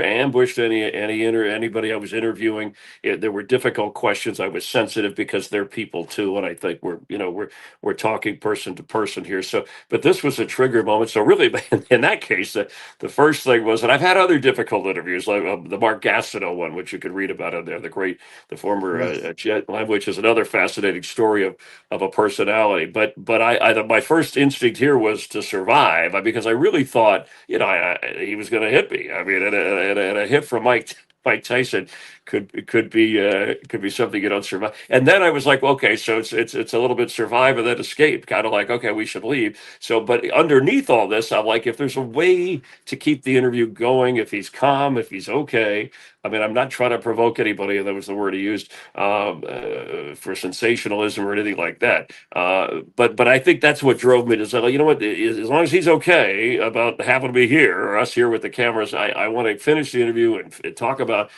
ambushed anybody I was interviewing. There were difficult questions. I was sensitive because they're people too, and I think we're talking person to person here. So, but this was a trigger moment. So really, in that case, the first thing was, and I've had other difficult interviews, like the Mark Gastineau one, which you could read about in there. The former Jet, which is another fascinating story of a personality. But my first instinct here was to survive, because I really thought he was going to hit me. I mean, and a hit from Mike Tyson could be something you don't survive. And then I was like, okay, so it's a little bit survive and then escape, kind of like, okay, we should leave. So, but underneath all this, I'm like, if there's a way to keep the interview going, if he's calm, if he's okay. I mean, I'm not trying to provoke anybody. That was the word he used for sensationalism or anything like that. But I think that's what drove me to say, you know what, as long as he's okay about having me here or us here with the cameras, I want to finish the interview and talk about,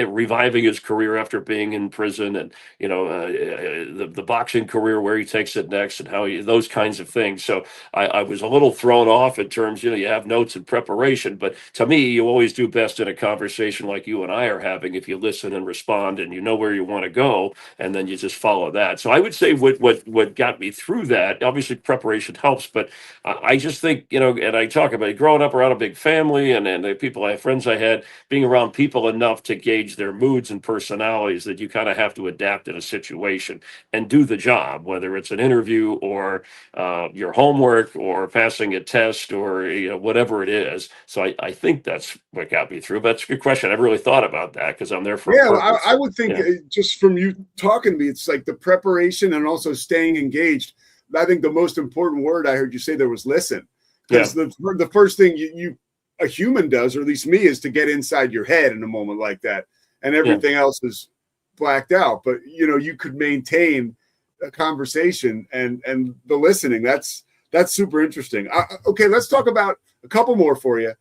reviving his career after being in prison, and, the boxing career, where he takes it next, and how those kinds of things. So I was a little thrown off in terms, you have notes and preparation, but to me, you always do best in a conversation like you and I are having if you listen and respond and you know where you want to go, and then you just follow that. So I would say what got me through that, obviously preparation helps, but I just think, and I talk about it, growing up around a big family and the friends I had, being around people enough to gauge their moods and personalities, that you kind of have to adapt in a situation and do the job, whether it's an interview or your homework or passing a test or whatever it is. So I think that's what got me through. But that's a good question. I've really thought about that because I'm there for a purpose. I would think just from you talking to me, it's like the preparation and also staying engaged. I think the most important word I heard you say there was listen. Because the first thing a human does, or at least me, is to get inside your head in a moment like that, and everything else is blacked out. But you could maintain a conversation and the listening. That's super interesting. Okay, let's talk about a couple more for you.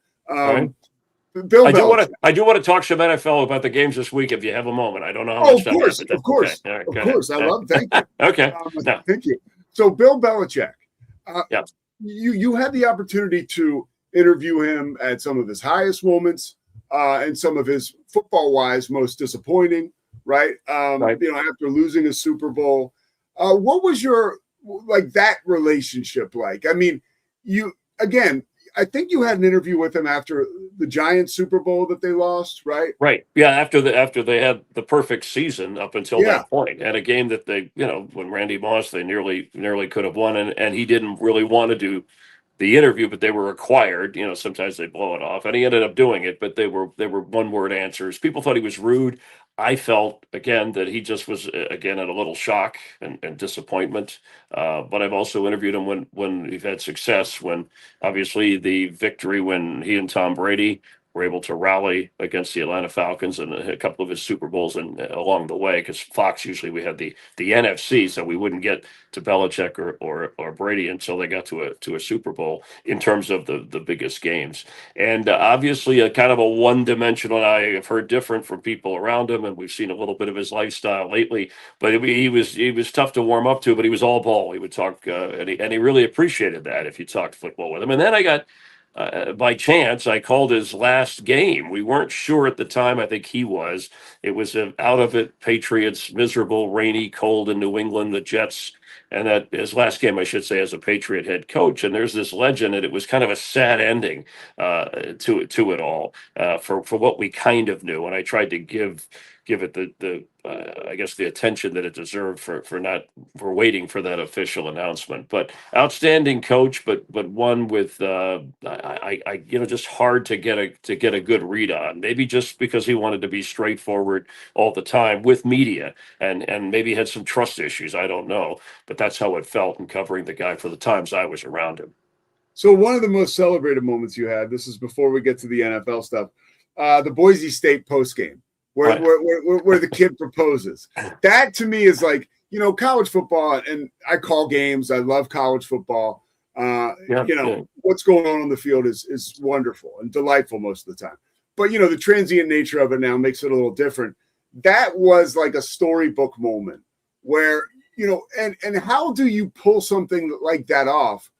Bill, I do want to talk some NFL about the games this week if you have a moment. I don't know how much time. Of course. I love. Thank you. Okay. Thank you. So, Bill Belichick. You had the opportunity to interview him at some of his highest moments and some of his football-wise most disappointing. Right. After losing a Super Bowl, what was your that relationship like? I mean, I think you had an interview with him after the Giants Super Bowl that they lost, right? Right. Yeah. After they had the perfect season up until that point, and a game that they, when Randy Moss, they nearly could have won, and he didn't really want to do the interview, but they were required. Sometimes they blow it off, and he ended up doing it. But they were one-word answers. People thought he was rude. I felt, again, that he just was, again, at a little shock and disappointment. But I've also interviewed him when he's had success, when obviously the victory when he and Tom Brady were able to rally against the Atlanta Falcons and a couple of his Super Bowls and along the way, because Fox usually we had the NFC, so we wouldn't get to Belichick or Brady until they got to a Super Bowl in terms of the biggest games. And obviously a kind of a one-dimensional. I have heard different from people around him, and we've seen a little bit of his lifestyle lately. But he was tough to warm up to, but he was all ball. He would talk, and he really appreciated that if you talked football with him. And then I got. By chance, I called his last game. We weren't sure at the time. I think he was. It was out of it. Patriots, miserable, rainy, cold in New England. The Jets, and that his last game, I should say, as a Patriot head coach. And there's this legend, and it was kind of a sad ending to it all for what we kind of knew. And I tried to give it the I guess the attention that it deserved for waiting for that official announcement. But outstanding coach, but one with just hard to get a good read on. Maybe just because he wanted to be straightforward all the time with media, and maybe had some trust issues. I don't know, but that's how it felt in covering the guy for the times I was around him. So one of the most celebrated moments you had, this is before we get to the NFL stuff, the Boise State postgame. Where the kid proposes. That to me is like, college football, and I call games. I love college football. What's going on the field is wonderful and delightful most of the time. But, the transient nature of it now makes it a little different. That was like a storybook moment where, and how do you pull something like that off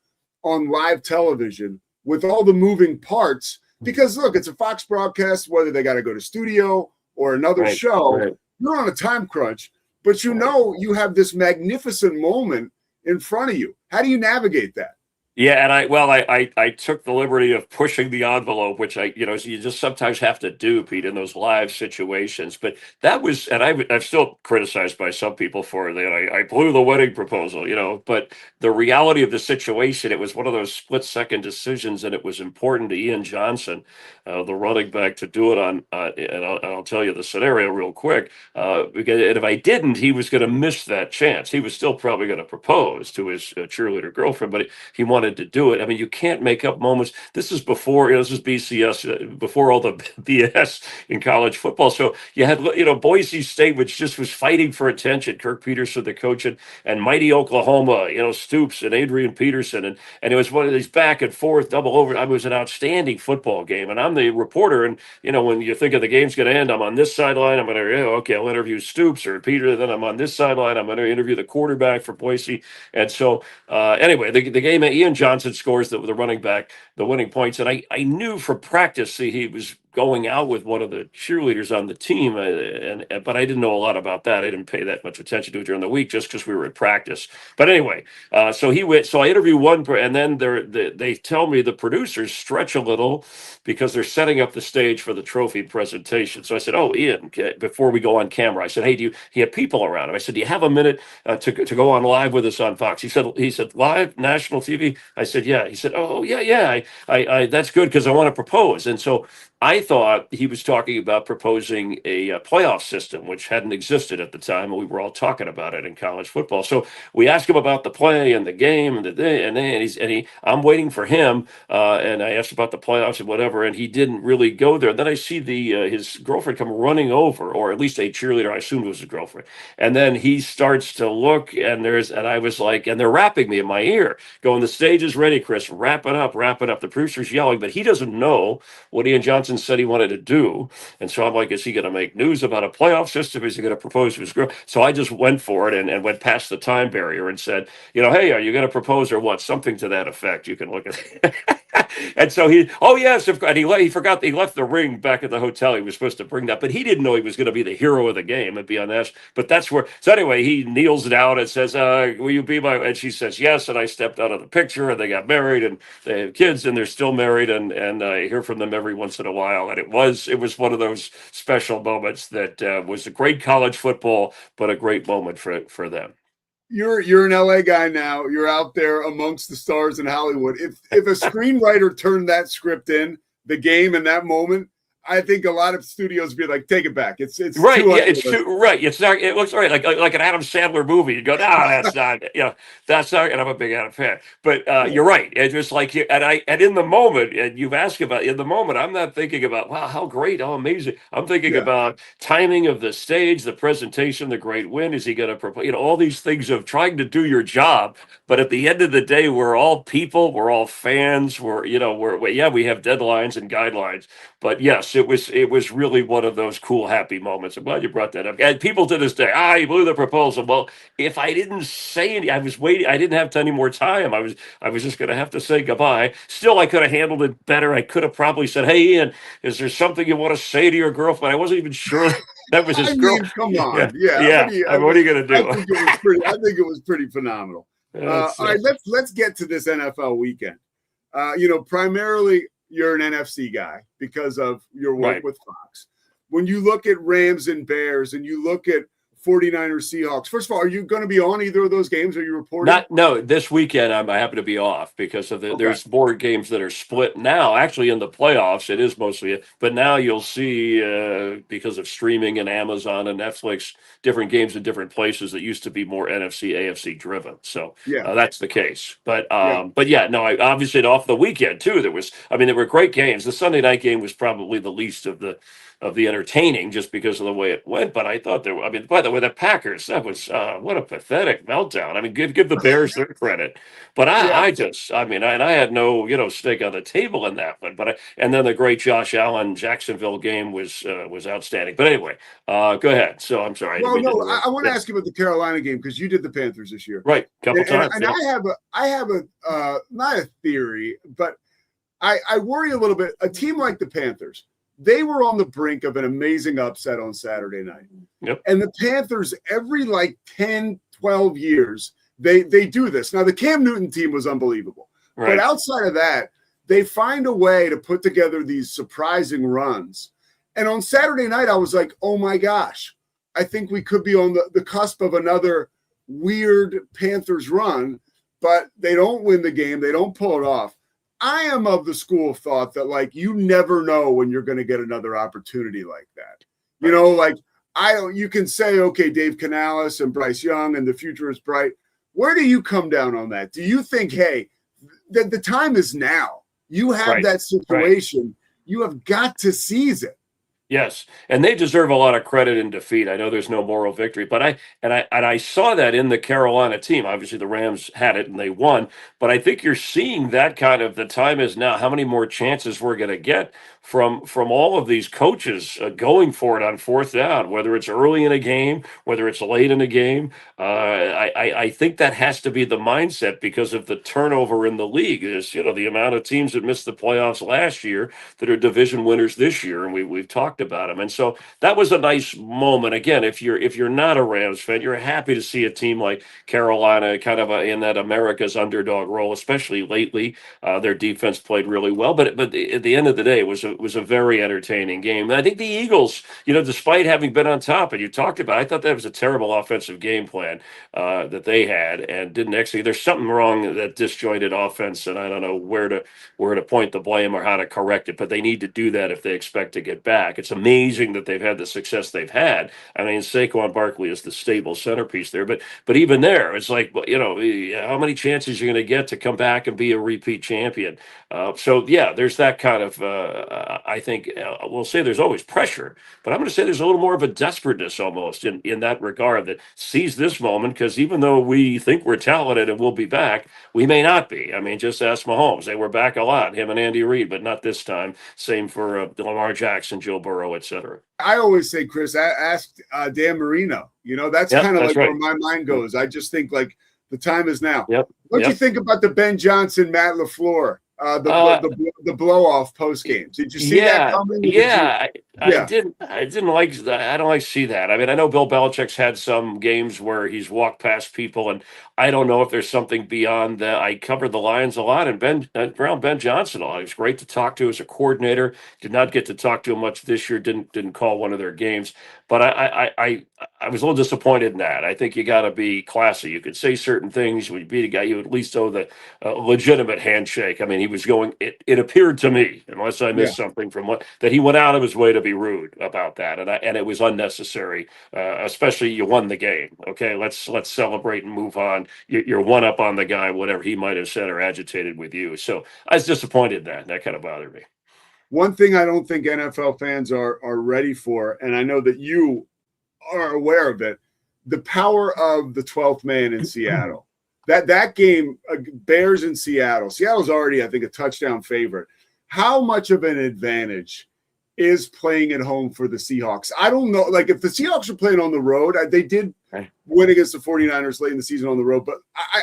on live television with all the moving parts? Because, look, it's a Fox broadcast, whether they got to go to studio or another show, you're on a time crunch, but you have this magnificent moment in front of you. How do you navigate that? Yeah, and I took the liberty of pushing the envelope, which you just sometimes have to do, Pete, in those live situations. But that was, and I'm still criticized by some people for that. I blew the wedding proposal, But the reality of the situation, it was one of those split-second decisions, and it was important to Ian Johnson, the running back, to do it on. And I'll tell you the scenario real quick, because if I didn't, he was going to miss that chance. He was still probably going to propose to his cheerleader girlfriend, but he wanted to do it. I mean, you can't make up moments. This is before, this is BCS, before all the BS in college football. So you had, Boise State, which just was fighting for attention. Kirk Peterson, the coach, and mighty Oklahoma, Stoops and Adrian Peterson. And it was one of these back and forth double over. It was an outstanding football game. And I'm the reporter. And, when you think of the game's going to end, I'm on this sideline. I'm going to, I'll interview Stoops or Peter. Then I'm on this sideline. I'm going to interview the quarterback for Boise. And so anyway, the game, Ian Johnson scores the running back, the winning points. And I knew from practice he was going out with one of the cheerleaders on the team, but I didn't know a lot about that. I didn't pay that much attention to it during the week just because we were at practice. But anyway, so he went. So I interview one, and then they tell me the producers stretch a little because they're setting up the stage for the trophy presentation. So I said, "Oh, Ian, before we go on camera," I said, "Hey, he had people around him?" I said, "Do you have a minute to go on live with us on Fox?" He said, "Live, national TV?" I said, "Yeah." He said, "Oh, yeah. I that's good because I want to propose." And so I thought he was talking about proposing a playoff system, which hadn't existed at the time, and we were all talking about it in college football. So we asked him about the play and the game, I'm waiting for him, and I asked about the playoffs and whatever, and he didn't really go there. Then I see his girlfriend come running over, or at least a cheerleader, I assumed it was a girlfriend, and then he starts to look, and I was like, and they're rapping me in my ear, going, "The stage is ready, Chris. Wrap it up, wrap it up." The producer's yelling, but he doesn't know what Ian Johnson said he wanted to do. And so I'm like, is he going to make news about a playoff system? Is he going to propose to his girl? So I just went for it and went past the time barrier and said, "Hey, are you going to propose or what?" Something to that effect. You can look at it. And so yes, and he forgot, he left the ring back at the hotel. He was supposed to bring that, but he didn't know he was going to be the hero of the game and be on that. But that's where, so anyway, he kneels down and says, "Will you be my," and she says, "Yes." And I stepped out of the picture, and they got married, and they have kids, and they're still married. And I hear from them every once in a while. And it was one of those special moments that was a great college football, but a great moment for them. You're an LA guy now. You're out there amongst the stars in Hollywood. If a screenwriter turned that script in, the game in that moment, I think a lot of studios be like, take it back. It's right. too Yeah, it's unrealistic. too right. It's not. It looks right, like an Adam Sandler movie. You go, no, that's not. That's not. And I'm a big Adam fan. But you're right. It's just like you. And in the moment, and you've asked about in the moment, I'm not thinking about wow, how great, how amazing. I'm thinking about timing of the stage, the presentation, the great win. Is he going to propose? All these things of trying to do your job. But at the end of the day, we're all people. We're all fans. We have deadlines and guidelines. But yes, it was really one of those cool, happy moments. I'm glad you brought that up. And people to this day, he blew the proposal. Well, if I didn't say anything, I was waiting. I didn't have any more time. I was just going to have to say goodbye. Still, I could have handled it better. I could have probably said, "Hey, Ian, is there something you want to say to your girlfriend?" I wasn't even sure that was his girl. Come on, yeah. What are you going to do? I think it was pretty phenomenal. All right, let's get to this NFL weekend. Primarily you're an NFC guy because of your work with Fox. When you look at Rams and Bears and you look at 49ers Seahawks, first of all, are you going to be on either of those games? Are you reporting? No, this weekend I happen to be off because of there's more games that are split now. Actually, in the playoffs, it is mostly but now you'll see because of streaming and Amazon and Netflix, different games in different places that used to be more NFC, AFC driven. So that's the case. But I obviously off the weekend too. There were great games. The Sunday night game was probably the least of the entertaining just because of the way it went. But I thought by the way, the Packers, that was what a pathetic meltdown. I mean, give the Bears their credit. But I had no, stake on the table in that one. And then the great Josh Allen Jacksonville game was outstanding. But anyway, go ahead. So I'm sorry. Well, no, I want to ask you about the Carolina game because you did the Panthers this year. Right. Couple times. And I have a not a theory, but I worry a little bit. A team like the Panthers, they were on the brink of an amazing upset on Saturday night. Yep. And the Panthers, every 10, 12 years, they do this. Now, the Cam Newton team was unbelievable. Right. But outside of that, they find a way to put together these surprising runs. And on Saturday night, I was like, oh, my gosh, I think we could be on the cusp of another weird Panthers run. But they don't win the game. They don't pull it off. I am of the school of thought that you never know when you're going to get another opportunity like that. You can say, okay, Dave Canales and Bryce Young and the future is bright. Where do you come down on that? Do you think, hey, the time is now? You have that situation. Right. You have got to seize it. Yes, and they deserve a lot of credit in defeat. I know there's no moral victory, but I saw that in the Carolina team. Obviously, the Rams had it and they won, but I think you're seeing that kind of the time is now. How many more chances we're going to get from all of these coaches going for it on fourth down, whether it's early in a game, whether it's late in a game. I think that has to be the mindset because of the turnover in the league. Is the amount of teams that missed the playoffs last year that are division winners this year, and we've talked about them. And so that was a nice moment. Again, if you're not a Rams fan, you're happy to see a team like Carolina kind of in that America's underdog role, especially lately. Their defense played really well, but at the end of the day, it was a very entertaining game. And I think the Eagles, despite having been on top, and you talked about, I thought that was a terrible offensive game plan that they had and didn't execute. There's something wrong that disjointed offense, and I don't know where to point the blame or how to correct it, but they need to do that if they expect to get back. It's amazing that they've had the success they've had. I mean, Saquon Barkley is the stable centerpice there, but even there, it's like, how many chances you're going to get to come back and be a repeat champion? There's that kind of, I think we'll say there's always pressure, but I'm going to say there's a little more of a desperateness almost in that regard that sees this moment, because even though we think we're talented and we'll be back, we may not be. I mean, just ask Mahomes. They were back a lot, him and Andy Reid, but not this time. Same for Lamar Jackson, Joe Burrow, etc. I always say, Chris, ask Dan Marino. That's kind of where my mind goes. I just think the time is now. What do you think about the Ben Johnson, Matt LaFleur? The blow off post games. Did you see that coming? Yeah. I didn't like I don't like to see that. I mean, I know Bill Belichick's had some games where he's walked past people, and I don't know if there's something beyond that. I covered the Lions a lot, and around Ben Johnson a lot. He was great to talk to as a coordinator. Did not get to talk to him much this year. Didn't call one of their games, but I was a little disappointed in that. I think you got to be classy. You could say certain things when you beat a guy. You at least owe the legitimate handshake. I mean, he was going. It appeared to me, unless I missed something from what that he went out of his way to be rude about that, and it was unnecessary. Especially you won the game. Okay, let's celebrate and move on. You're one up on the guy, whatever he might have said or agitated with you. So I was disappointed in that. And that kind of bothered me. One thing I don't think NFL fans are ready for, and I know that you are aware of it, the power of the 12th man in Seattle. That game, Bears in Seattle. Seattle's already, I think, a touchdown favorite. How much of an advantage is playing at home for the Seahawks? I don't know. Like, if the Seahawks are playing on the road, they did win against the 49ers late in the season on the road, but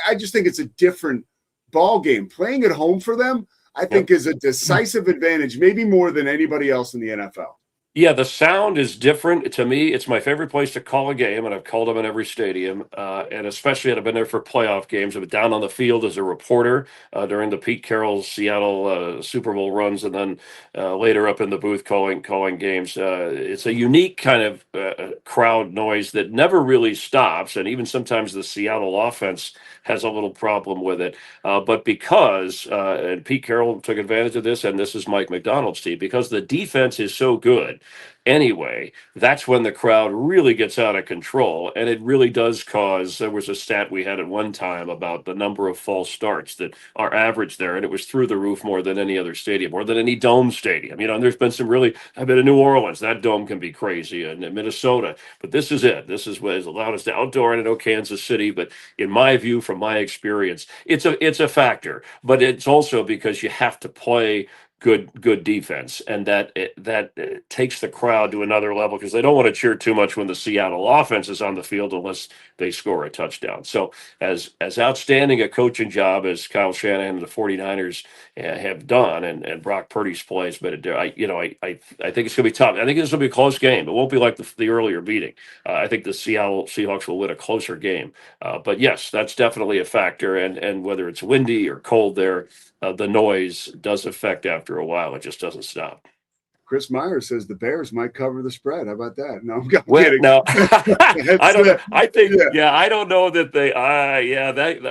I just think it's a different ball game. Playing at home for them, I think, is a decisive advantage, maybe more than anybody else in the NFL. Yeah, the sound is different. To me, it's my favorite place to call a game, and I've called them in every stadium, and especially I've been there for playoff games. I've been down on the field as a reporter during the Pete Carroll's Seattle Super Bowl runs, and then later up in the booth calling games. It's a unique kind of crowd noise that never really stops, and even sometimes the Seattle offense has a little problem with it. But because, and Pete Carroll took advantage of this, and this is Mike McDonald's team, because the defense is so good anyway, that's when the crowd really gets out of control. And it really does cause, there was a stat we had at one time about the number of false starts that are average there, and it was through the roof more than any other stadium, more than any dome stadium. And there's been some really, I've been in New Orleans, that dome can be crazy, and in Minnesota, but this is it. This is what is allowed us to outdoor, and I know Kansas City, but in my view, from my experience, it's a factor, but it's also because you have to play good defense, and that takes the crowd to another level, because they don't want to cheer too much when the Seattle offense is on the field unless they score a touchdown. So as outstanding a coaching job as Kyle Shanahan and the 49ers have done, and Brock Purdy's plays, but I think it's going to be tough. I think this will be a close game. It won't be like the earlier beating. I think the Seattle Seahawks will win a closer game. But yes, that's definitely a factor, and whether it's windy or cold there, the noise does affect after a while. It just doesn't stop. Chris Myers says the Bears might cover the spread. How about that? No, I'm kidding. No, I don't know. I think, I don't know that they.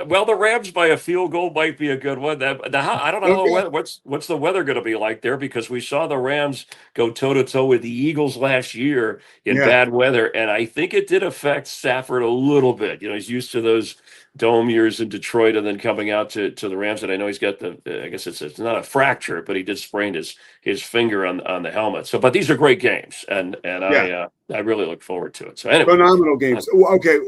Well, the Rams by a field goal might be a good one. I don't know what's the weather going to be like there, because we saw the Rams go toe to toe with the Eagles last year in bad weather, and I think it did affect Stafford a little bit. He's used to those dome years in Detroit, and then coming out to the Rams. And I know he's got I guess it's not a fracture, but he did sprain his finger on the helmet. So, but these are great games, and I really look forward to it. So anyway, phenomenal games. Okay,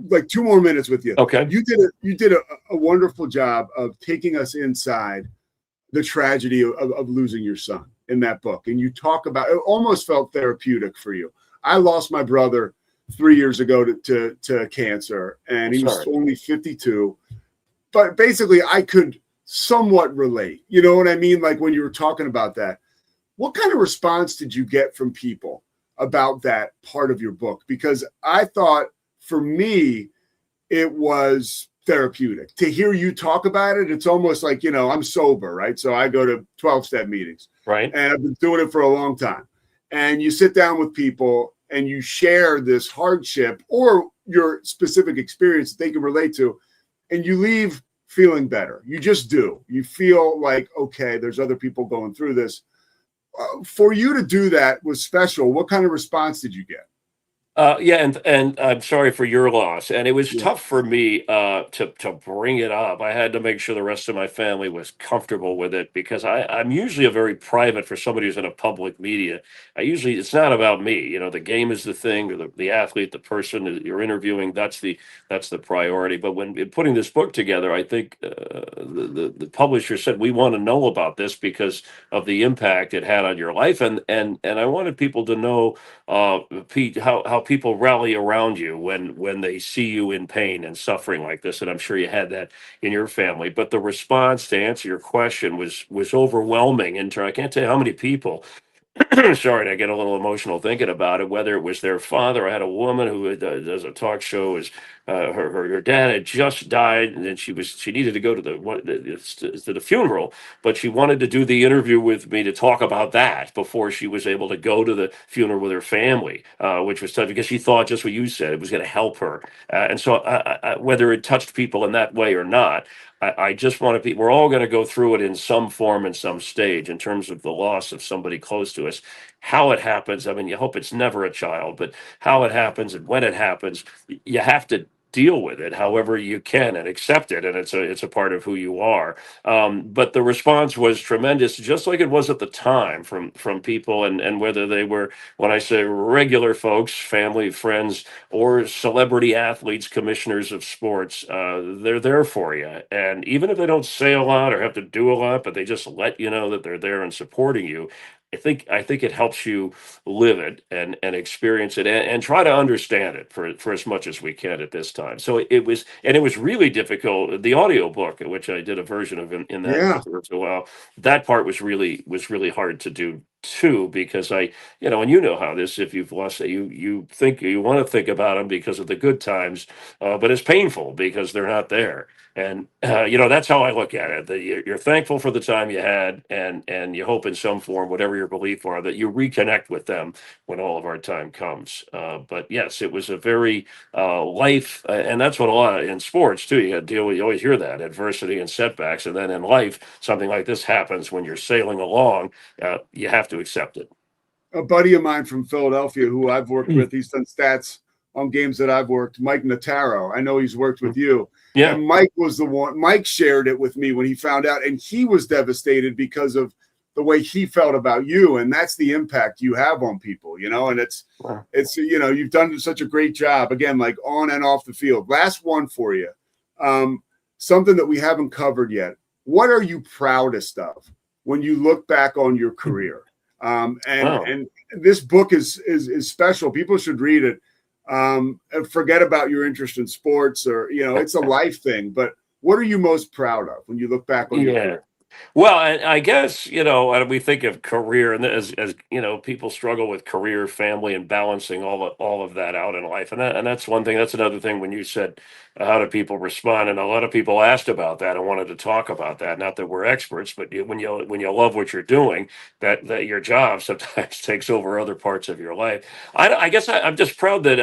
like 2 more minutes with you. Okay, you did a wonderful job of taking us inside the tragedy of losing your son in that book, and you talk about it. Almost felt therapeutic for you. I lost my brother 3 years ago to cancer, and he was only 52. But basically, I could somewhat relate. You know what I mean? Like, when you were talking about that, what kind of response did you get from people about that part of your book? Because I thought, for me, it was therapeutic to hear you talk about it. It's almost like, I'm sober, right? So I go to 12-step meetings, right? And I've been doing it for a long time. And you sit down with people and you share this hardship or your specific experience that they can relate to, and you leave feeling better. You just do. You feel like, okay, there's other people going through this. For you to do that was special. What kind of response did you get? And I'm sorry for your loss. And it was tough for me to bring it up. I had to make sure the rest of my family was comfortable with it, because I'm usually a very private, for somebody who's in a public media. It's not about me. The game is the thing, or the athlete, the person that you're interviewing. That's the priority. But when putting this book together, I think the publisher said, we want to know about this because of the impact it had on your life. And I wanted people to know, Pete, how people rally around you when they see you in pain and suffering like this. And I'm sure you had that in your family. But the response, to answer your question, was overwhelming. And I can't tell you how many people sorry, I get a little emotional thinking about it. Whether it was their father, I had a woman who does a talk show. Is her dad had just died, and then she needed to go to the funeral, but she wanted to do the interview with me to talk about that before she was able to go to the funeral with her family, which was tough because she thought just what you said, it was going to help her. And so, whether it touched people in that way or not, I just want to be, we're all going to go through it in some form and some stage in terms of the loss of somebody close to us. How it happens, I mean, you hope it's never a child, but how it happens and when it happens, you have to deal with it however you can and accept it, and it's a part of who you are. But the response was tremendous, just like it was at the time from people, and whether they were, when I say regular folks, family, friends, or celebrity athletes, commissioners of sports, they're there for you. And even if they don't say a lot or have to do a lot, but they just let you know that they're there and supporting you, I think it helps you live it and experience it, and try to understand it for as much as we can at this time. So it was really difficult. The audio book, which I did a version of in that for a while, that part was really hard to do too, because and you know how this, if you've lost it, you think you want to think about them because of the good times, but it's painful because they're not there. And that's how I look at it. That you're thankful for the time you had, and you hope in some form, whatever your belief are, that you reconnect with them when all of our time comes. But yes, it was a very life, and that's what a lot in sports too. You got to deal with. You always hear that adversity and setbacks, and then in life, something like this happens when you're sailing along. You have to accept it. A buddy of mine from Philadelphia, who I've worked with, he's done stats on games that I've worked. Mike Notaro, I know he's worked with you. Yeah. And Mike was the one. Mike shared it with me when he found out, and he was devastated because of the way he felt about you, and that's the impact you have on people, And it's you've done such a great job, again, like on and off the field. Last one for you, something that we haven't covered yet. What are you proudest of when you look back on your career? And this book is special. People should read it. Forget about your interest in sports, or it's a life thing. But what are you most proud of when you look back on your career? Well, I guess, we think of career, and as people struggle with career, family, and balancing all of that out in life. And that's one thing. That's another thing when you said, how do people respond? And a lot of people asked about that and wanted to talk about that. Not that we're experts, but when you love what you're doing, that your job sometimes takes over other parts of your life. I guess I'm just proud that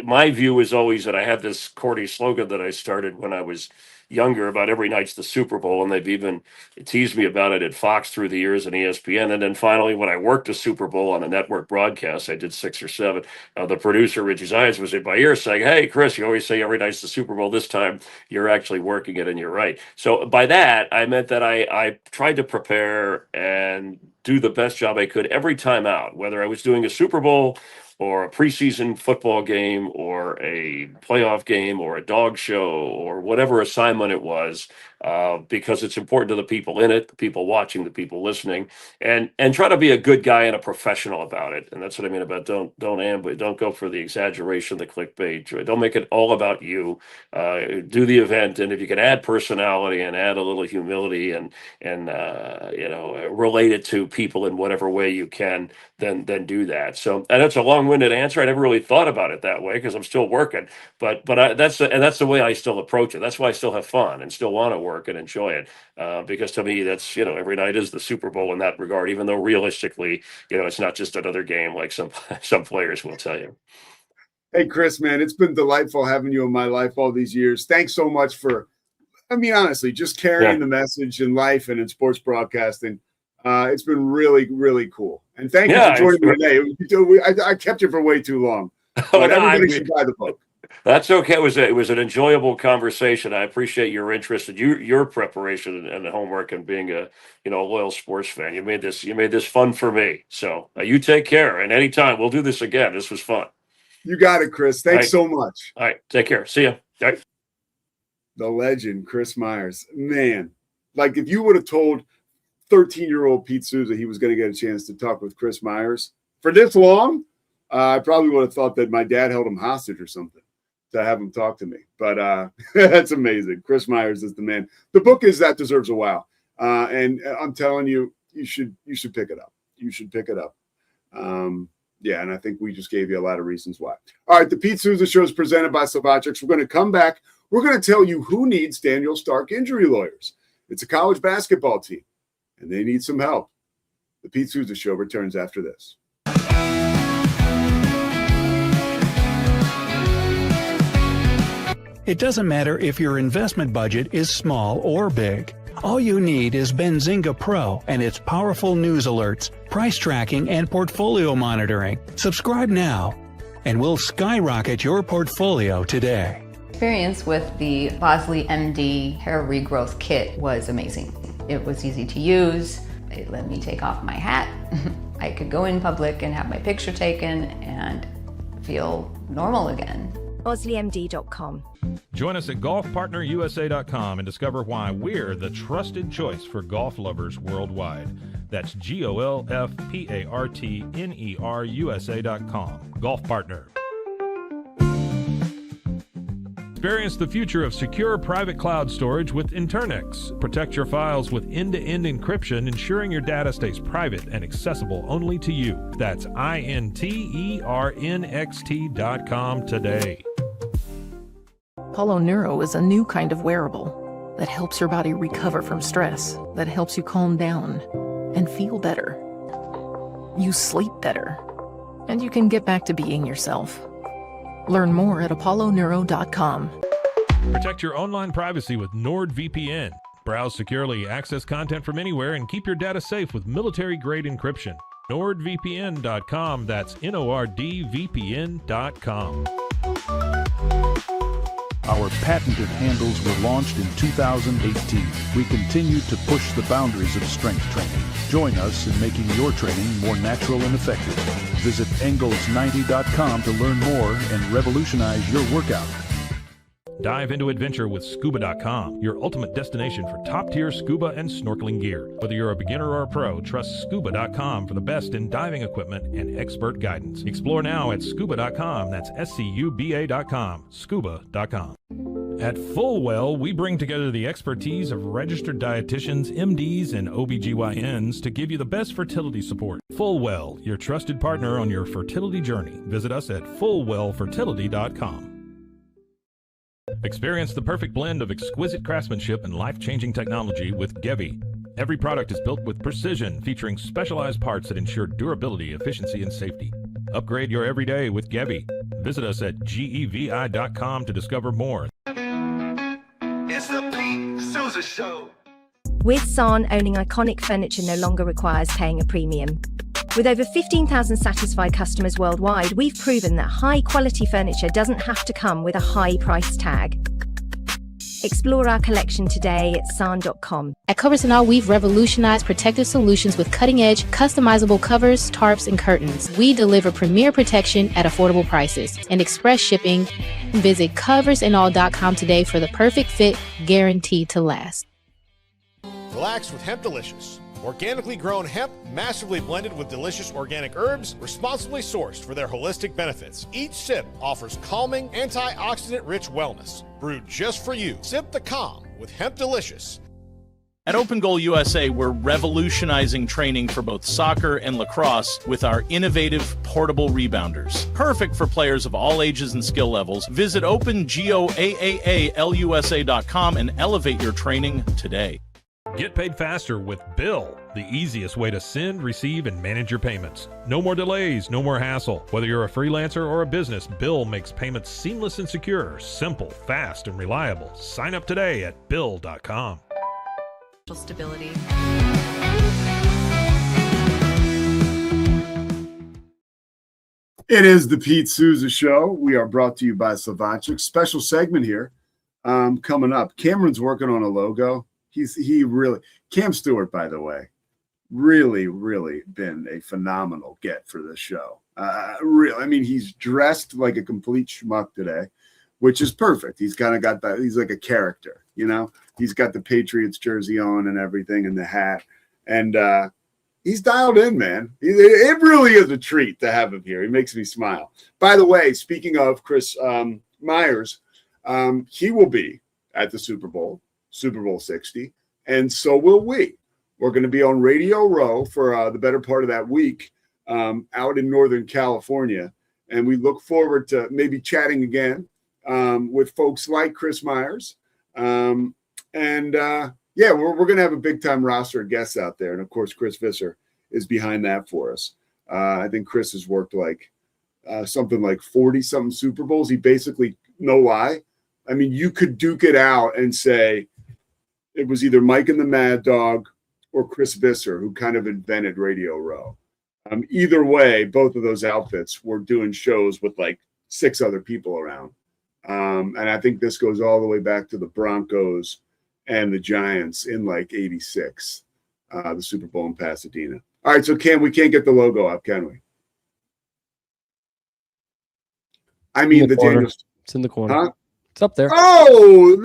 my view is always that I had this corny slogan that I started when I was younger about every night's the Super Bowl, and they've even teased me about it at Fox through the years and ESPN. And then finally, when I worked a Super Bowl on a network broadcast, I did 6 or 7. The producer, Richie Zions, was in my ear saying, "Hey, Chris, you always say every night's the Super Bowl. This time you're actually working it, and you're right." So by that, I meant that I tried to prepare and do the best job I could every time out, whether I was doing a Super Bowl or a preseason football game or a playoff game or a dog show or whatever assignment it was, because it's important to the people in it, the people watching, the people listening, and try to be a good guy and a professional about it. And that's what I mean about don't go for the exaggeration, the clickbait. Don't make it all about you. Do the event, and if you can add personality and add a little humility and relate it to people in whatever way you can, then do that. So, and that's a long-winded answer. I never really thought about it that way because I'm still working, but that's the way I still approach it. That's why I still have fun and still want to work and enjoy it, because to me, that's every night is the Super Bowl in that regard. Even though realistically, it's not just another game like some players will tell you. Hey, Chris, man, it's been delightful having you in my life all these years. Thanks so much for, honestly, just carrying the message in life and in sports broadcasting. It's been really, really cool. And thank you for joining me today. I kept you for way too long. But everybody should buy the book. That's okay. It was an enjoyable conversation. I appreciate your interest and your preparation and the homework and being a loyal sports fan. You made this fun for me. So you take care. And anytime we'll do this again. This was fun. You got it, Chris. Thanks so much. All right. Take care. See you. All right. The legend, Chris Myers. Man, like if you would have told 13-year-old Pete Sousa he was going to get a chance to talk with Chris Myers for this long, I probably would have thought that my dad held him hostage or something to have him talk to me. But that's amazing. Chris Myers is the man. The book is That Deserves a Wow. And I'm telling you, you should pick it up. you should pick it up. Yeah, and I think we just gave you a lot of reasons why. All right, the Pete Sousa Show is presented by Slovakics. We're going to come back. We're going to tell you who needs Daniel Stark injury lawyers. It's a college basketball team, and they need some help. The Pete Sousa Show returns after this. It doesn't matter if your investment budget is small or big. All you need is Benzinga Pro and its powerful news alerts, price tracking, and portfolio monitoring. Subscribe now, and we'll skyrocket your portfolio today. Experience with the Bosley MD hair regrowth kit was amazing. It was easy to use. It let me take off my hat. I could go in public and have my picture taken and feel normal again. BosleyMD.com. Join us at golfpartnerusa.com and discover why we're the trusted choice for golf lovers worldwide. That's GOLFPARTNERUSA.com. Golf Partner. Experience the future of secure private cloud storage with Internix. Protect your files with end-to-end encryption, ensuring your data stays private and accessible only to you. That's INTERNXT.com today. Apollo Neuro is a new kind of wearable that helps your body recover from stress, that helps you calm down and feel better. You sleep better, and you can get back to being yourself. Learn more at apolloneuro.com. Protect your online privacy with NordVPN. Browse securely, access content from anywhere, and keep your data safe with military-grade encryption. NordVPN.com. That's NORDVPN.com. Our patented handles were launched in 2018. We continue to push the boundaries of strength training. Join us in making your training more natural and effective. Visit Engels90.com to learn more and revolutionize your workout. Dive into adventure with Scuba.com, your ultimate destination for top-tier scuba and snorkeling gear. Whether you're a beginner or a pro, trust Scuba.com for the best in diving equipment and expert guidance. Explore now at Scuba.com. That's SCUBA.com. Scuba.com. At Fullwell, we bring together the expertise of registered dietitians, MDs, and OBGYNs to give you the best fertility support. Fullwell, your trusted partner on your fertility journey. Visit us at FullwellFertility.com. Experience the perfect blend of exquisite craftsmanship and life-changing technology with Gevi. Every product is built with precision, featuring specialized parts that ensure durability, efficiency, and safety. Upgrade your everyday with Gevi. Visit us at GEVI.com to discover more. It's the Pete Sousa Show. With San, owning iconic furniture no longer requires paying a premium. With over 15,000 satisfied customers worldwide, we've proven that high-quality furniture doesn't have to come with a high price tag. Explore our collection today at san.com. At Covers & All, we've revolutionized protective solutions with cutting-edge, customizable covers, tarps, and curtains. We deliver premier protection at affordable prices and express shipping. Visit coversandall.com today for the perfect fit, guaranteed to last. Relax with Hemp Delicious. Organically grown hemp, massively blended with delicious organic herbs, responsibly sourced for their holistic benefits. Each sip offers calming, antioxidant-rich wellness. Brewed just for you. Sip the calm with Hemp Delicious. At Open Goal USA, we're revolutionizing training for both soccer and lacrosse with our innovative portable rebounders. Perfect for players of all ages and skill levels. Visit OpenGOAAALUSA.com and elevate your training today. Get paid faster with Bill, the easiest way to send, receive, and manage your payments. No more delays, no more hassle. Whether you're a freelancer or a business, Bill makes payments seamless and secure, simple, fast, and reliable. Sign up today at Bill.com. Stability. It is the Pete Sousa Show. We are brought to you by Slovakics. Special segment here coming up. Cameron's working on a logo. Cam Stewart, by the way, really been a phenomenal get for this show. He's dressed like a complete schmuck today, which is perfect. He's kind of got that. He's like a character, you know. He's got the Patriots jersey on and everything, and the hat, and he's dialed in, man. It really is a treat to have him here. He makes me smile. By the way, speaking of Chris Myers, he will be at the Super Bowl 60, and so will we. We're going to be on Radio Row for the better part of that week out in Northern California. And we look forward to maybe chatting again with folks like Chris Myers. Yeah, we're going to have a big-time roster of guests out there. And, of course, Chris Visser is behind that for us. I think Chris has worked like something like 40-something Super Bowls. He basically, no lie, I mean, you could duke it out and say it was either Mike and the Mad Dog or Chris Visser who kind of invented Radio Row. Either way, both of those outfits were doing shows with like 6 other people around. And I think this goes all the way back to the Broncos and the Giants in like 86, the Super Bowl in Pasadena. All right, so we can't get the logo up, can we? I mean, the Daniel. It's in the corner. Huh? It's up there. Oh,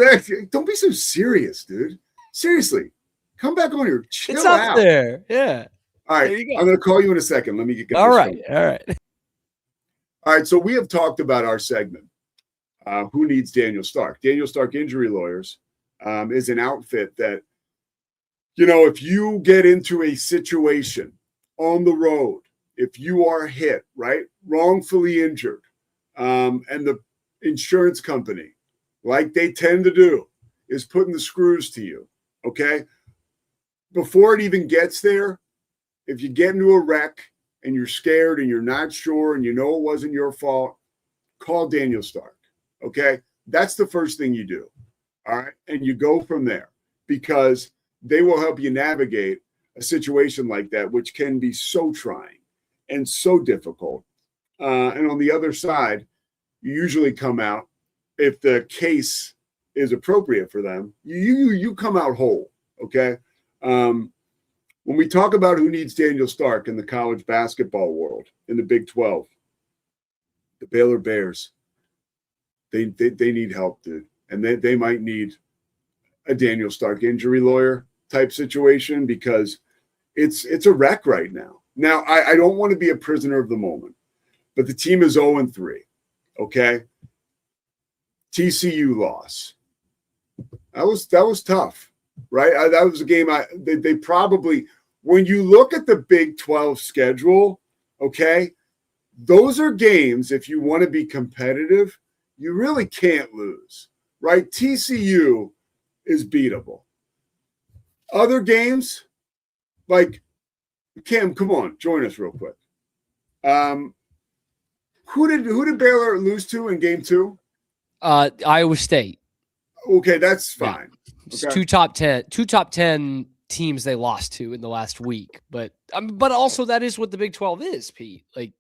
don't be so serious, dude. Seriously, come back on here. Chill It's up out. there. Yeah. All right, There you go. I'm going to call you in a second. Let me get All this right. going. All right. All right, so we have talked about our segment, Who Needs Daniel Stark? Daniel Stark Injury Lawyers is an outfit that, you know, if you get into a situation on the road, if you are hit, right, wrongfully injured, and the insurance company, like they tend to do, is putting the screws to you, okay? Before it even gets there, if you get into a wreck and you're scared and you're not sure and you know it wasn't your fault, call Daniel Stark, okay? That's the first thing you do, all right? And you go from there because they will help you navigate a situation like that, which can be so trying and so difficult. And on the other side, you usually come out, if the case is appropriate for them, you come out whole, okay? When we talk about who needs Daniel Stark in the college basketball world, in the Big 12, the Baylor Bears, they need help, dude. And they might need a Daniel Stark injury lawyer type situation because it's a wreck right now. Now, I don't want to be a prisoner of the moment, but the team is 0-3, okay? TCU loss. That was tough. Right? That was a game they probably, when you look at the Big 12 schedule, okay, those are games, if you want to be competitive, you really can't lose, right? TCU is beatable. Other games, like, Cam, come on, join us real quick. Who did Baylor lose to in game 2? Iowa State. Okay, that's fine. It's Okay. two top 10 teams they lost to in the last week, but also that is what the Big 12 is, Pete. Like,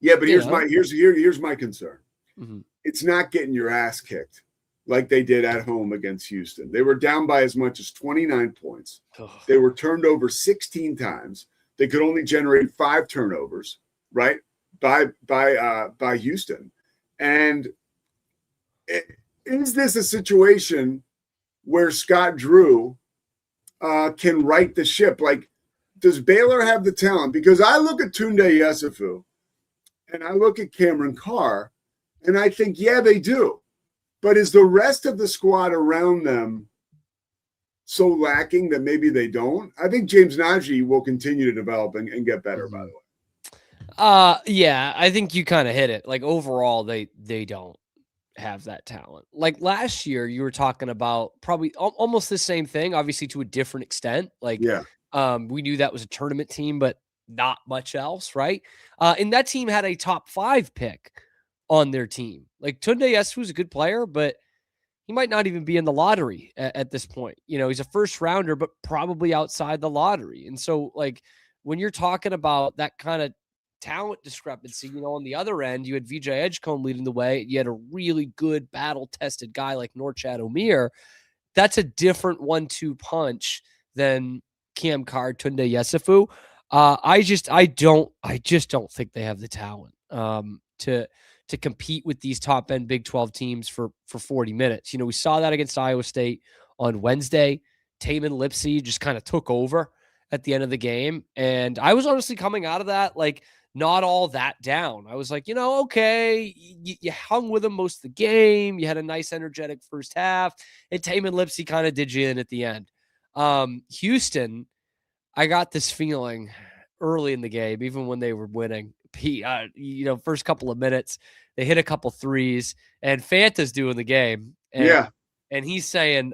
yeah, but here's my concern. Mm-hmm. It's not getting your ass kicked like they did at home against Houston. They were down by as much as 29 points. They were turned over 16 times. They could only generate 5 turnovers, right? By Houston. And is this a situation where Scott Drew can right the ship? Like, does Baylor have the talent? Because I look at Tunde Yesufu and I look at Cameron Carr and I think, yeah, they do. But is the rest of the squad around them so lacking that maybe they don't? I think James Najee will continue to develop and get better, by the way. Yeah, I think you kind of hit it. Like, overall, they don't have that talent. Like last year, you were talking about probably almost the same thing, obviously to a different extent. Like, we knew that was a tournament team, but not much else, right? And that team had a top 5 pick on their team. Like, Tunde Yesufu is a good player, but he might not even be in the lottery at this point. You know, he's a first rounder, but probably outside the lottery. And so, like, when you're talking about that kind of talent discrepancy, you know, on the other end, you had VJ Edgecombe leading the way. You had a really good battle-tested guy like Norchad Omier. That's a different 1-2 punch than Cam Carr, Tunde Yesufu. I just don't think they have the talent to compete with these top end Big 12 teams for 40 minutes. You know, we saw that against Iowa State on Wednesday. Tamin Lipsey just kind of took over at the end of the game. And I was honestly coming out of that, like, not all that down. I was like, you know, okay, you hung with him most of the game. You had a nice, energetic first half. And Tamin Lipsey kind of did you in at the end. Houston I got this feeling early in the game, even when they were winning. Pete, first couple of minutes, they hit a couple threes, and Fanta's doing the game. And, and he's saying,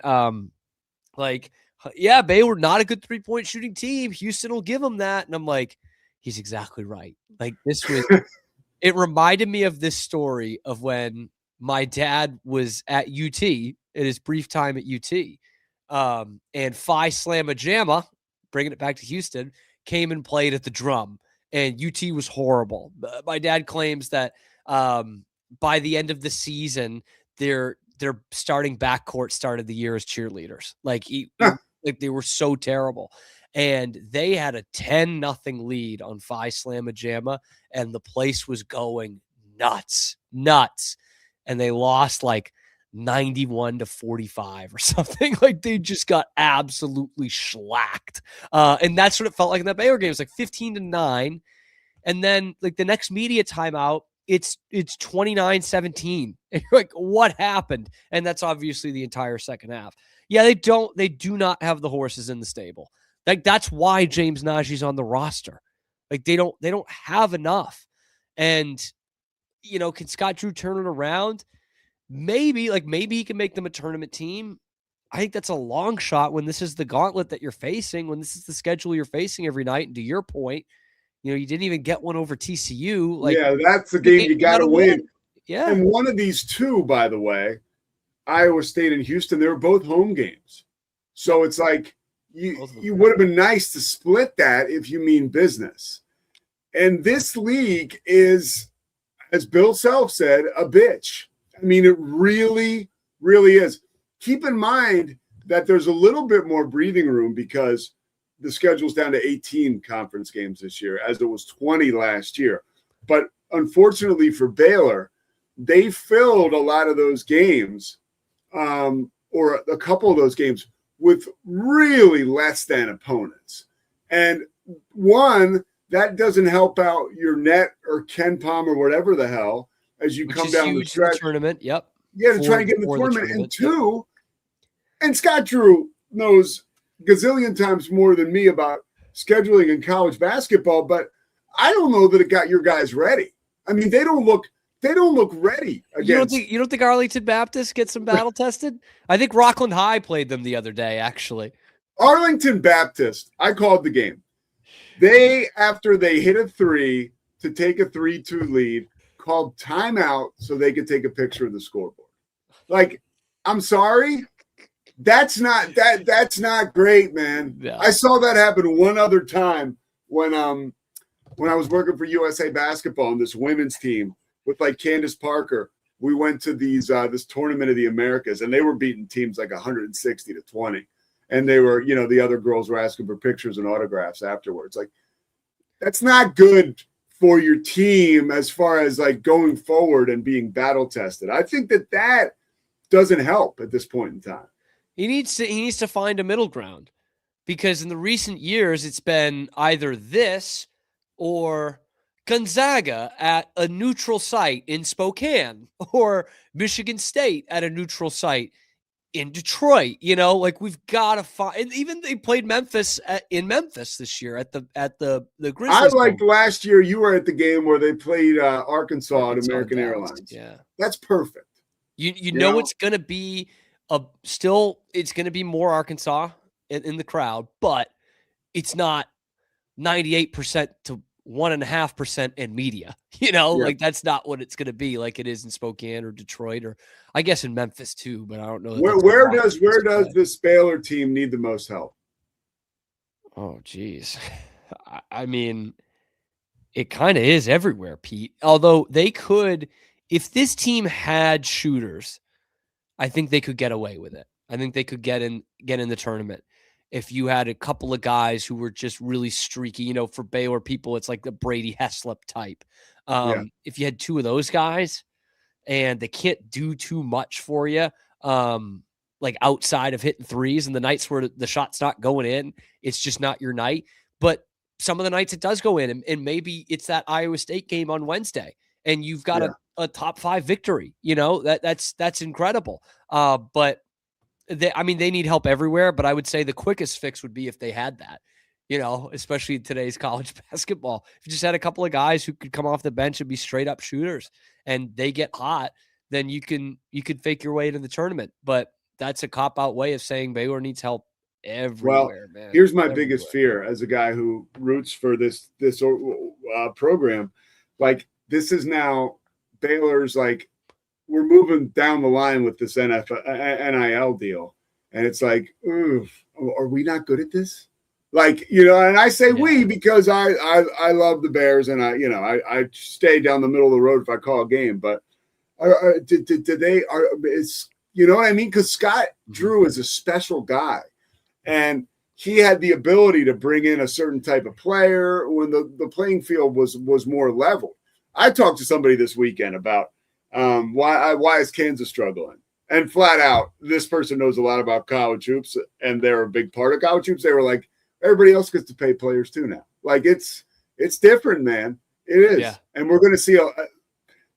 yeah, Baylor not a good 3-point shooting team. Houston will give them that. And I'm like, he's exactly right. Like, this was, it reminded me of this story of when my dad was at UT in his brief time at UT. And Phi Slamma Jamma, bringing it back to Houston, came and played at the Drum, and UT was horrible. My dad claims that by the end of the season, their starting backcourt started the year as cheerleaders. Like they were so terrible. And they had a 10-0 lead on Phi Slamma Jamma, and the place was going nuts. And they lost like 91-45 or something. Like, they just got absolutely shellacked. And that's what it felt like in that Baylor game. It was like 15-9. And then like the next media timeout, it's 29-17. And you're like, what happened? And that's obviously the entire second half. Yeah, they do not have the horses in the stable. Like, that's why James Najee's on the roster. Like, they don't have enough. And, can Scott Drew turn it around? Maybe he can make them a tournament team. I think that's a long shot when this is the gauntlet that you're facing, when this is the schedule you're facing every night. And to your point, you didn't even get one over TCU. Like, yeah, that's the game you got to win. Yeah. And one of these two, by the way, Iowa State and Houston, they were both home games. So it's like you would have been nice to split that if you mean business. And this league is, as Bill Self said, a bitch. I mean, it really, really is. Keep in mind that there's a little bit more breathing room because the schedule's down to 18 conference games this year, as it was 20 last year. But unfortunately for Baylor, they filled a lot of those games, or a couple of those games, with really less than opponents. And one, that doesn't help out your net or Ken Palm or whatever the hell as you come down the stretch. Tournament. Yep. Yeah, to try and get in the tournament. And two, and Scott Drew knows gazillion times more than me about scheduling in college basketball, but I don't know that it got your guys ready. I mean, they don't look ready. Against, you don't think Arlington Baptist gets some battle tested? I think Rockland High played them the other day, actually. Arlington Baptist, I called the game. After they hit a three to take a 3-2 lead, called timeout so they could take a picture of the scoreboard. Like, I'm sorry. That's not great, man. Yeah. I saw that happen one other time when I was working for USA Basketball on this women's team with like Candace Parker. We went to this tournament of the Americas, and they were beating teams like 160-20. And they were, the other girls were asking for pictures and autographs afterwards. Like, that's not good for your team as far as like going forward and being battle tested. I think that doesn't help at this point in time. He needs to find a middle ground, because in the recent years, it's been either this or Gonzaga at a neutral site in Spokane, or Michigan State at a neutral site in Detroit. Like, we've got to find. And even they played Memphis in Memphis this year at the Grizzlies. I liked last year. You were at the game where they played Arkansas at American Airlines. Yeah, that's perfect. You know it's going to be it's going to be more Arkansas in the crowd, but it's not 98% to 1.5% in media. Like, that's not what it's going to be like it is in Spokane or Detroit, or I guess in Memphis too, but I don't know. Where does this Baylor team need the most help? Oh, geez. I mean, it kind of is everywhere, Pete. Although they could, if this team had shooters, I think they could get away with it. I think they could get in the tournament. If you had a couple of guys who were just really streaky, for Baylor people, it's like the Brady Heslop type. If you had two of those guys and they can't do too much for you, like outside of hitting threes, and the nights where the shot's not going in, it's just not your night. But some of the nights it does go in, and maybe it's that Iowa State game on Wednesday, and you've got a top 5 victory. That's incredible. But they need help everywhere, but I would say the quickest fix would be if they had that. especially in today's college basketball. If you just had a couple of guys who could come off the bench and be straight up shooters and they get hot, then you could fake your way into the tournament. But that's a cop out way of saying Baylor needs help everywhere, man. Here's my biggest fear as a guy who roots for this program. Like, this is now Baylor's, like, we're moving down the line with this NIL deal. And it's like, oof, are we not good at this? Like, and I say we because I love the Bears and I stay down the middle of the road if I call a game. But did they it's what I mean? Because Scott Drew is a special guy, and he had the ability to bring in a certain type of player when the playing field was more level. I talked to somebody this weekend about why is Kansas struggling? And flat out, this person knows a lot about college hoops, and they're a big part of college hoops. They were like, everybody else gets to pay players too now. Like, it's different, man. It is. Yeah. And we're going to see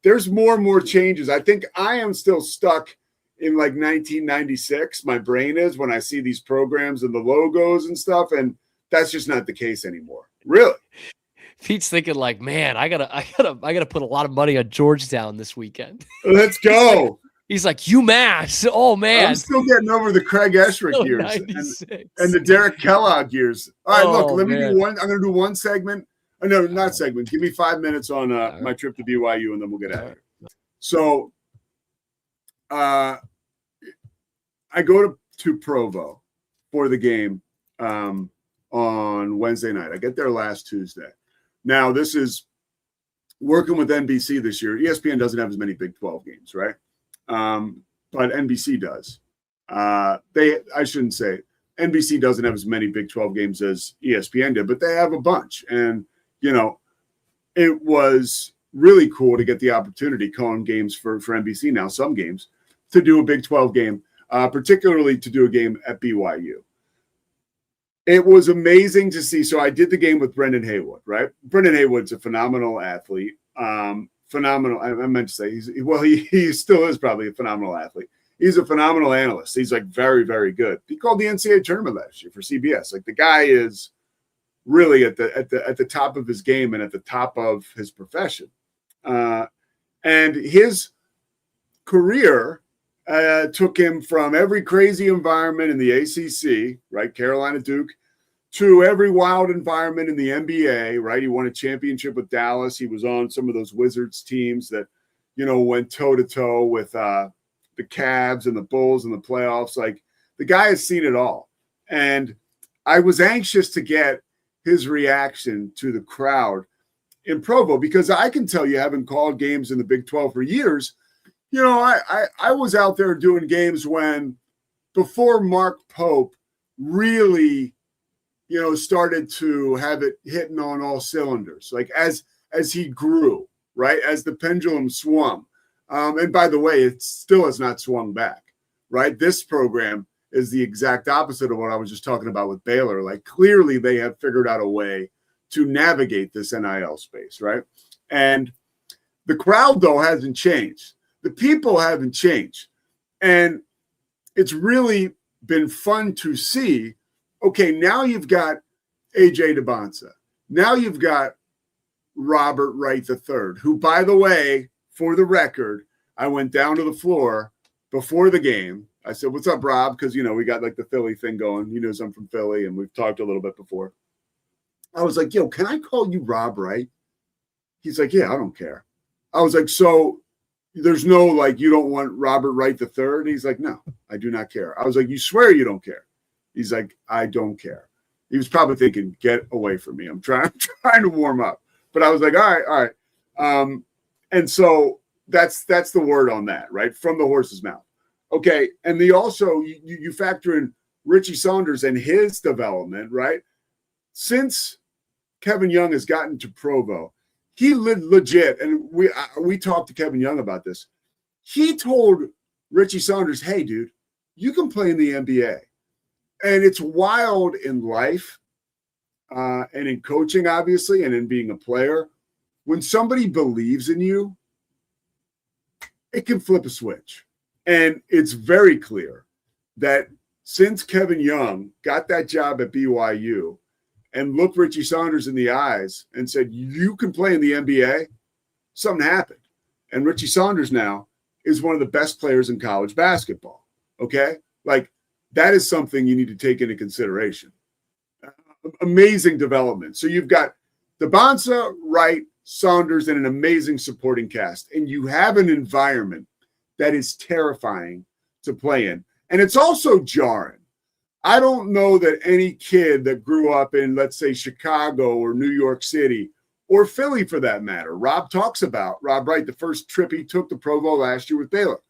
there's more and more changes. I think I am still stuck in like 1996. My brain is, when I see these programs and the logos and stuff, and that's just not the case anymore. Really. Pete's thinking like, man, I gotta put a lot of money on Georgetown this weekend. Let's go. He's like, UMass. Oh, man. I'm still getting over the Craig Esherick years and the Derek Kellogg years. All right, look, let me do one. I'm going to do one segment. No, not segment. Give me 5 minutes on my trip to BYU, and then we'll get out of here. So I go to Provo for the game on Wednesday night. I get there last Tuesday. Now, this is working with NBC this year. ESPN doesn't have as many Big 12 games, right? But NBC does. I shouldn't say NBC doesn't have as many Big 12 games as ESPN did, but they have a bunch. And, it was really cool to get the opportunity calling games for NBC now, some games, to do a Big 12 game, particularly to do a game at BYU. It was amazing to see. So I did the game with Brendan Haywood, right? Brendan Haywood's a phenomenal athlete. Phenomenal. I meant to say he still is probably a phenomenal athlete. He's a phenomenal analyst. He's like very, very good. He called the NCAA tournament last year for CBS. Like, the guy is really at the top of his game and at the top of his profession. And his career took him from every crazy environment in the ACC, right? Carolina, Duke, to every wild environment in the NBA, right? He won a championship with Dallas. He was on some of those Wizards teams that, went toe-to-toe with the Cavs and the Bulls in the playoffs. Like, the guy has seen it all. And I was anxious to get his reaction to the crowd in Provo, because I can tell you, having called games in the Big 12 for years, I was out there doing games before Mark Pope really started to have it hitting on all cylinders, like as he grew, right? As the pendulum swung. And by the way, it still has not swung back, right? This program is the exact opposite of what I was just talking about with Baylor. Like, clearly they have figured out a way to navigate this NIL space, right? And the crowd, though, hasn't changed. The people haven't changed. And it's really been fun to see. Okay, now you've got AJ DeBonsa. Now you've got Robert Wright III, who, by the way, for the record, I went down to the floor before the game. I said, "What's up, Rob?" Because, we got like the Philly thing going. He knows I'm from Philly, and we've talked a little bit before. I was like, "Yo, can I call you Rob Wright?" He's like, "Yeah, I don't care." I was like, "So there's no, like, you don't want Robert Wright III?" He's like, "No, I do not care." I was like, "You swear you don't care?" He's like, "I don't care." He was probably thinking, "Get away from me. I'm trying to warm up." But I was like, all right. And so that's the word on that, right? From the horse's mouth. Okay. And you factor in Richie Saunders and his development, right? Since Kevin Young has gotten to Provo, he legit, and we talked to Kevin Young about this. He told Richie Saunders, "Hey, dude, you can play in the NBA." And it's wild in life and in coaching, obviously, and in being a player. When somebody believes in you, it can flip a switch. And it's very clear that since Kevin Young got that job at BYU and looked Richie Saunders in the eyes and said, you can play in the NBA, something happened. And Richie Saunders now is one of the best players in college basketball. Okay? Like, that is something you need to take into consideration. Amazing development. So you've got DeBonsa, Wright, Saunders, and an amazing supporting cast. And you have an environment that is terrifying to play in. And it's also jarring. I don't know that any kid that grew up in, let's say, Chicago or New York City or Philly for that matter. Rob talks about, Rob Wright, the first trip he took to Provo last year with Baylor.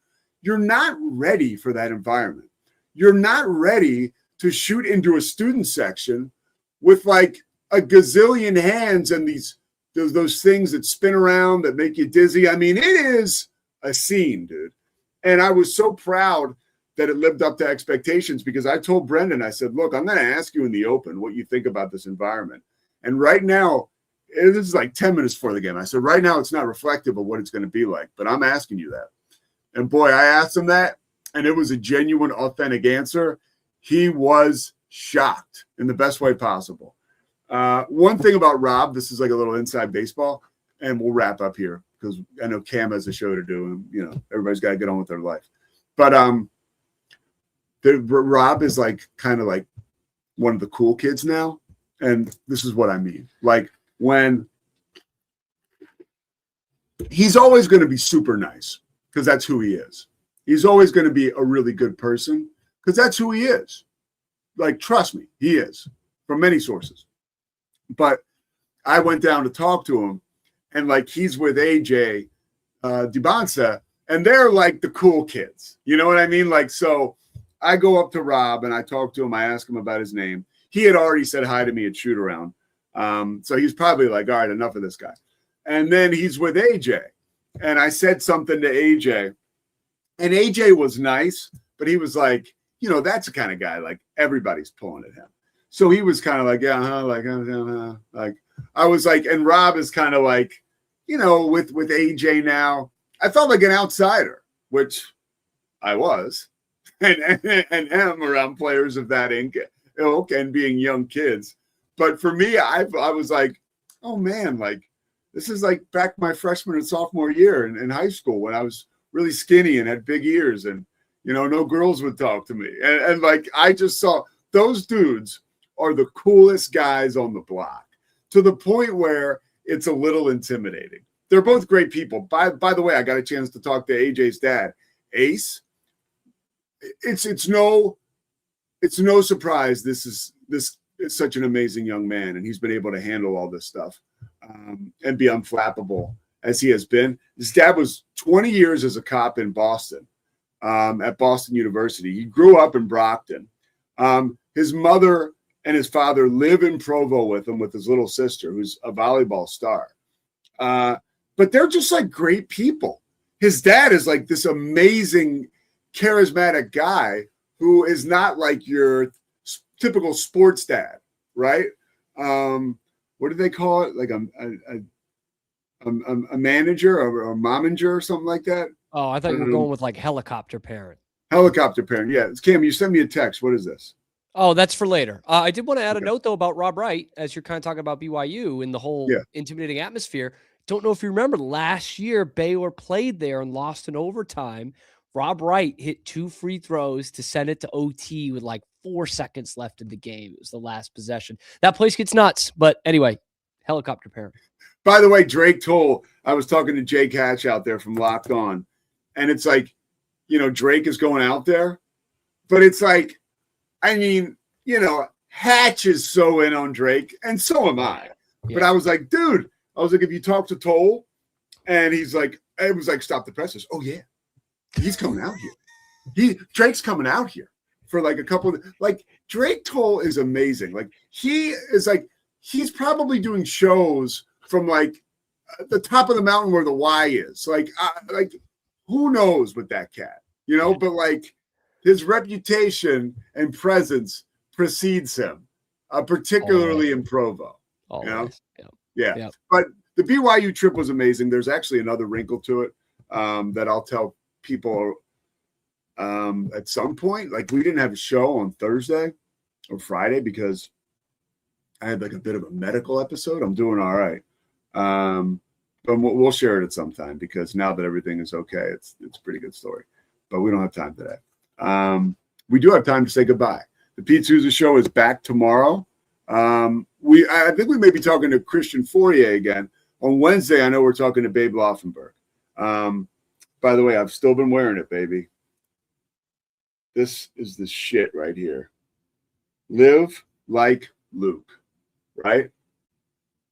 You're not ready for that environment. You're not ready to shoot into a student section with like a gazillion hands and those things that spin around that make you dizzy. I mean, it is a scene, dude. And I was so proud that it lived up to expectations because I told Brendan, I said, look, I'm going to ask you in the open what you think about this environment. And right now, this is like 10 minutes before the game. I said, right now, it's not reflective of what it's going to be like, but I'm asking you that. And boy, I asked him that, and it was a genuine, authentic answer. He was shocked in the best way possible. One thing about Rob, this is like a little inside baseball, and we'll wrap up here because I know Cam has a show to do, and you know everybody's got to get on with their life. But Rob is like kind of like one of the cool kids now, and this is what I mean. Like when he's always going to be super nice because that's who he is. He's always going to be a really good person because that's who he is. Like, trust me, he is from many sources. But I went down to talk to him, and like he's with AJ DeBonsa, and they're like the cool kids. You know what I mean? Like, so I go up to Rob and I talk to him. I ask him about his name. He had already said hi to me at shoot around. So he's probably like, all right, enough of this guy. And then he's with AJ. And I said something to AJ. And AJ was nice, but he was like, you know, that's the kind of guy, like everybody's pulling at him. So he was kind of like, yeah, like I was like, and Rob is kind of like, you know, with AJ now, I felt like an outsider, which I was, and am around players of that ilk and being young kids. But for me, I was like, oh man, like this is like back my freshman and sophomore year in high school when I was really skinny and had big ears and, you know, no girls would talk to me. And like, I just saw those dudes are the coolest guys on the block to the point where it's a little intimidating. They're both great people. By the way, I got a chance to talk to AJ's dad, Ace. It's no surprise this is such an amazing young man, and he's been able to handle all this stuff and be unflappable as he has been. His dad was 20 years as a cop in Boston at Boston University. He grew up in Brockton. His mother and his father live in Provo with him with his little sister, who's a volleyball star. But they're just like great people. His dad is like this amazing, charismatic guy who is not like your typical sports dad, right? What do they call it? Like a manager or a momager or something like that? Oh, I thought you were going with like helicopter parent. Helicopter parent, yeah. Cam, you sent me a text. What is this? Oh, that's for later. I did want to add a note, though, about Rob Wright, as you're kind of talking about BYU and the whole intimidating atmosphere. Don't know if you remember, last year, Baylor played there and lost in overtime. Rob Wright hit 2 free throws to send it to OT with like 4 seconds left in the game. It was the last possession. That place gets nuts. But anyway, helicopter parent. By the way, Drake Toll, I was talking to Jake Hatch out there from Locked On, and it's like, you know, Drake is going out there, but it's like, I mean, you know, Hatch is so in on Drake, and so am I. Yeah. But I was like, dude, if you talk to Toll, and he's like, it was like, stop the presses. Oh, yeah. He's coming out here. Drake's coming out here for like a couple of, like, Drake Toll is amazing. Like, he is like, he's probably doing shows from like the top of the mountain where the Y is. Like who knows with that cat, you know, but like, his reputation and presence precedes him, particularly in Provo. You know? Yeah. Yep. But the BYU trip was amazing. There's actually another wrinkle to it that I'll tell people at some point. Like, we didn't have a show on Thursday or Friday because I had like a bit of a medical episode. I'm doing all right. But we'll share it at some time because now that everything is okay, it's a pretty good story. But we don't have time today. We do have time to say goodbye. The Pete Sousa Show is back tomorrow. I think we may be talking to Christian Fourier again. On Wednesday, I know we're talking to Babe Laufenberg. By the way, I've still been wearing it, baby. This is the shit right here. Live like Luke, right?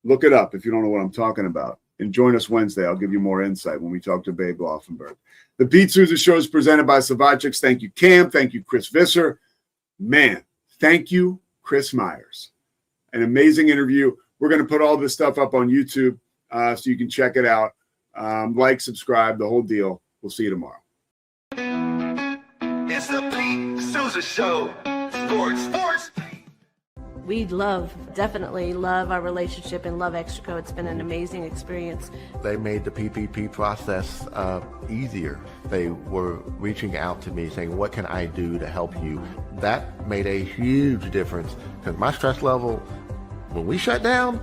Look it up if you don't know what I'm talking about. And join us Wednesday. I'll give you more insight when we talk to Babe Laufenberg. The Pete Sousa Show is presented by Savachix. Thank you, Cam. Thank you, Chris Visser. Man, thank you, Chris Myers. An amazing interview. We're going to put all this stuff up on YouTube so you can check it out. Like, subscribe, the whole deal. We'll see you tomorrow. It's the Pete Sousa Show. Sports. We definitely love our relationship and love Extraco. It's been an amazing experience. They made the PPP process easier. They were reaching out to me saying, what can I do to help you? That made a huge difference because my stress level, when we shut down,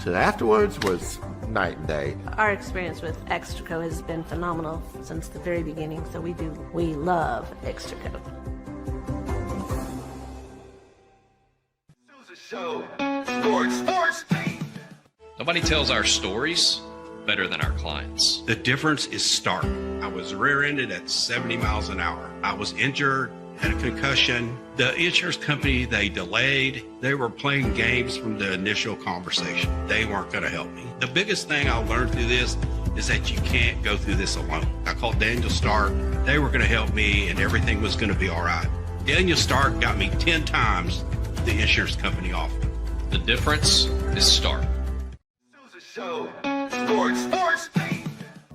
to afterwards was night and day. Our experience with Extraco has been phenomenal since the very beginning, so we love Extraco. Show. Sports. Nobody tells our stories better than our clients. The difference is stark. I was rear-ended at 70 miles an hour. I was injured, had a concussion. The insurance company, they delayed. They were playing games from the initial conversation. They weren't going to help me. The biggest thing I learned through this is that you can't go through this alone. I called Daniel Stark. They were going to help me and everything was going to be all right. Daniel Stark got me 10 times the insurance company offered. The difference is stark. Show. Sports.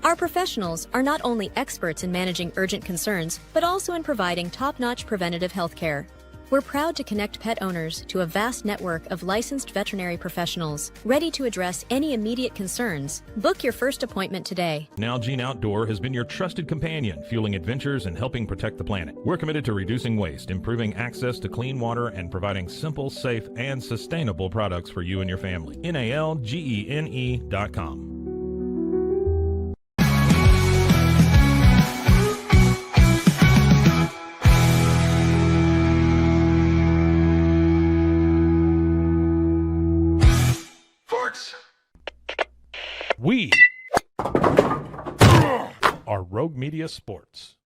Our professionals are not only experts in managing urgent concerns, but also in providing top-notch preventative health care. We're proud to connect pet owners to a vast network of licensed veterinary professionals, ready to address any immediate concerns. Book your first appointment today. Nalgene Outdoor has been your trusted companion, fueling adventures and helping protect the planet. We're committed to reducing waste, improving access to clean water, and providing simple, safe, and sustainable products for you and your family. NALGENE.com. We are Rogue Media Sports.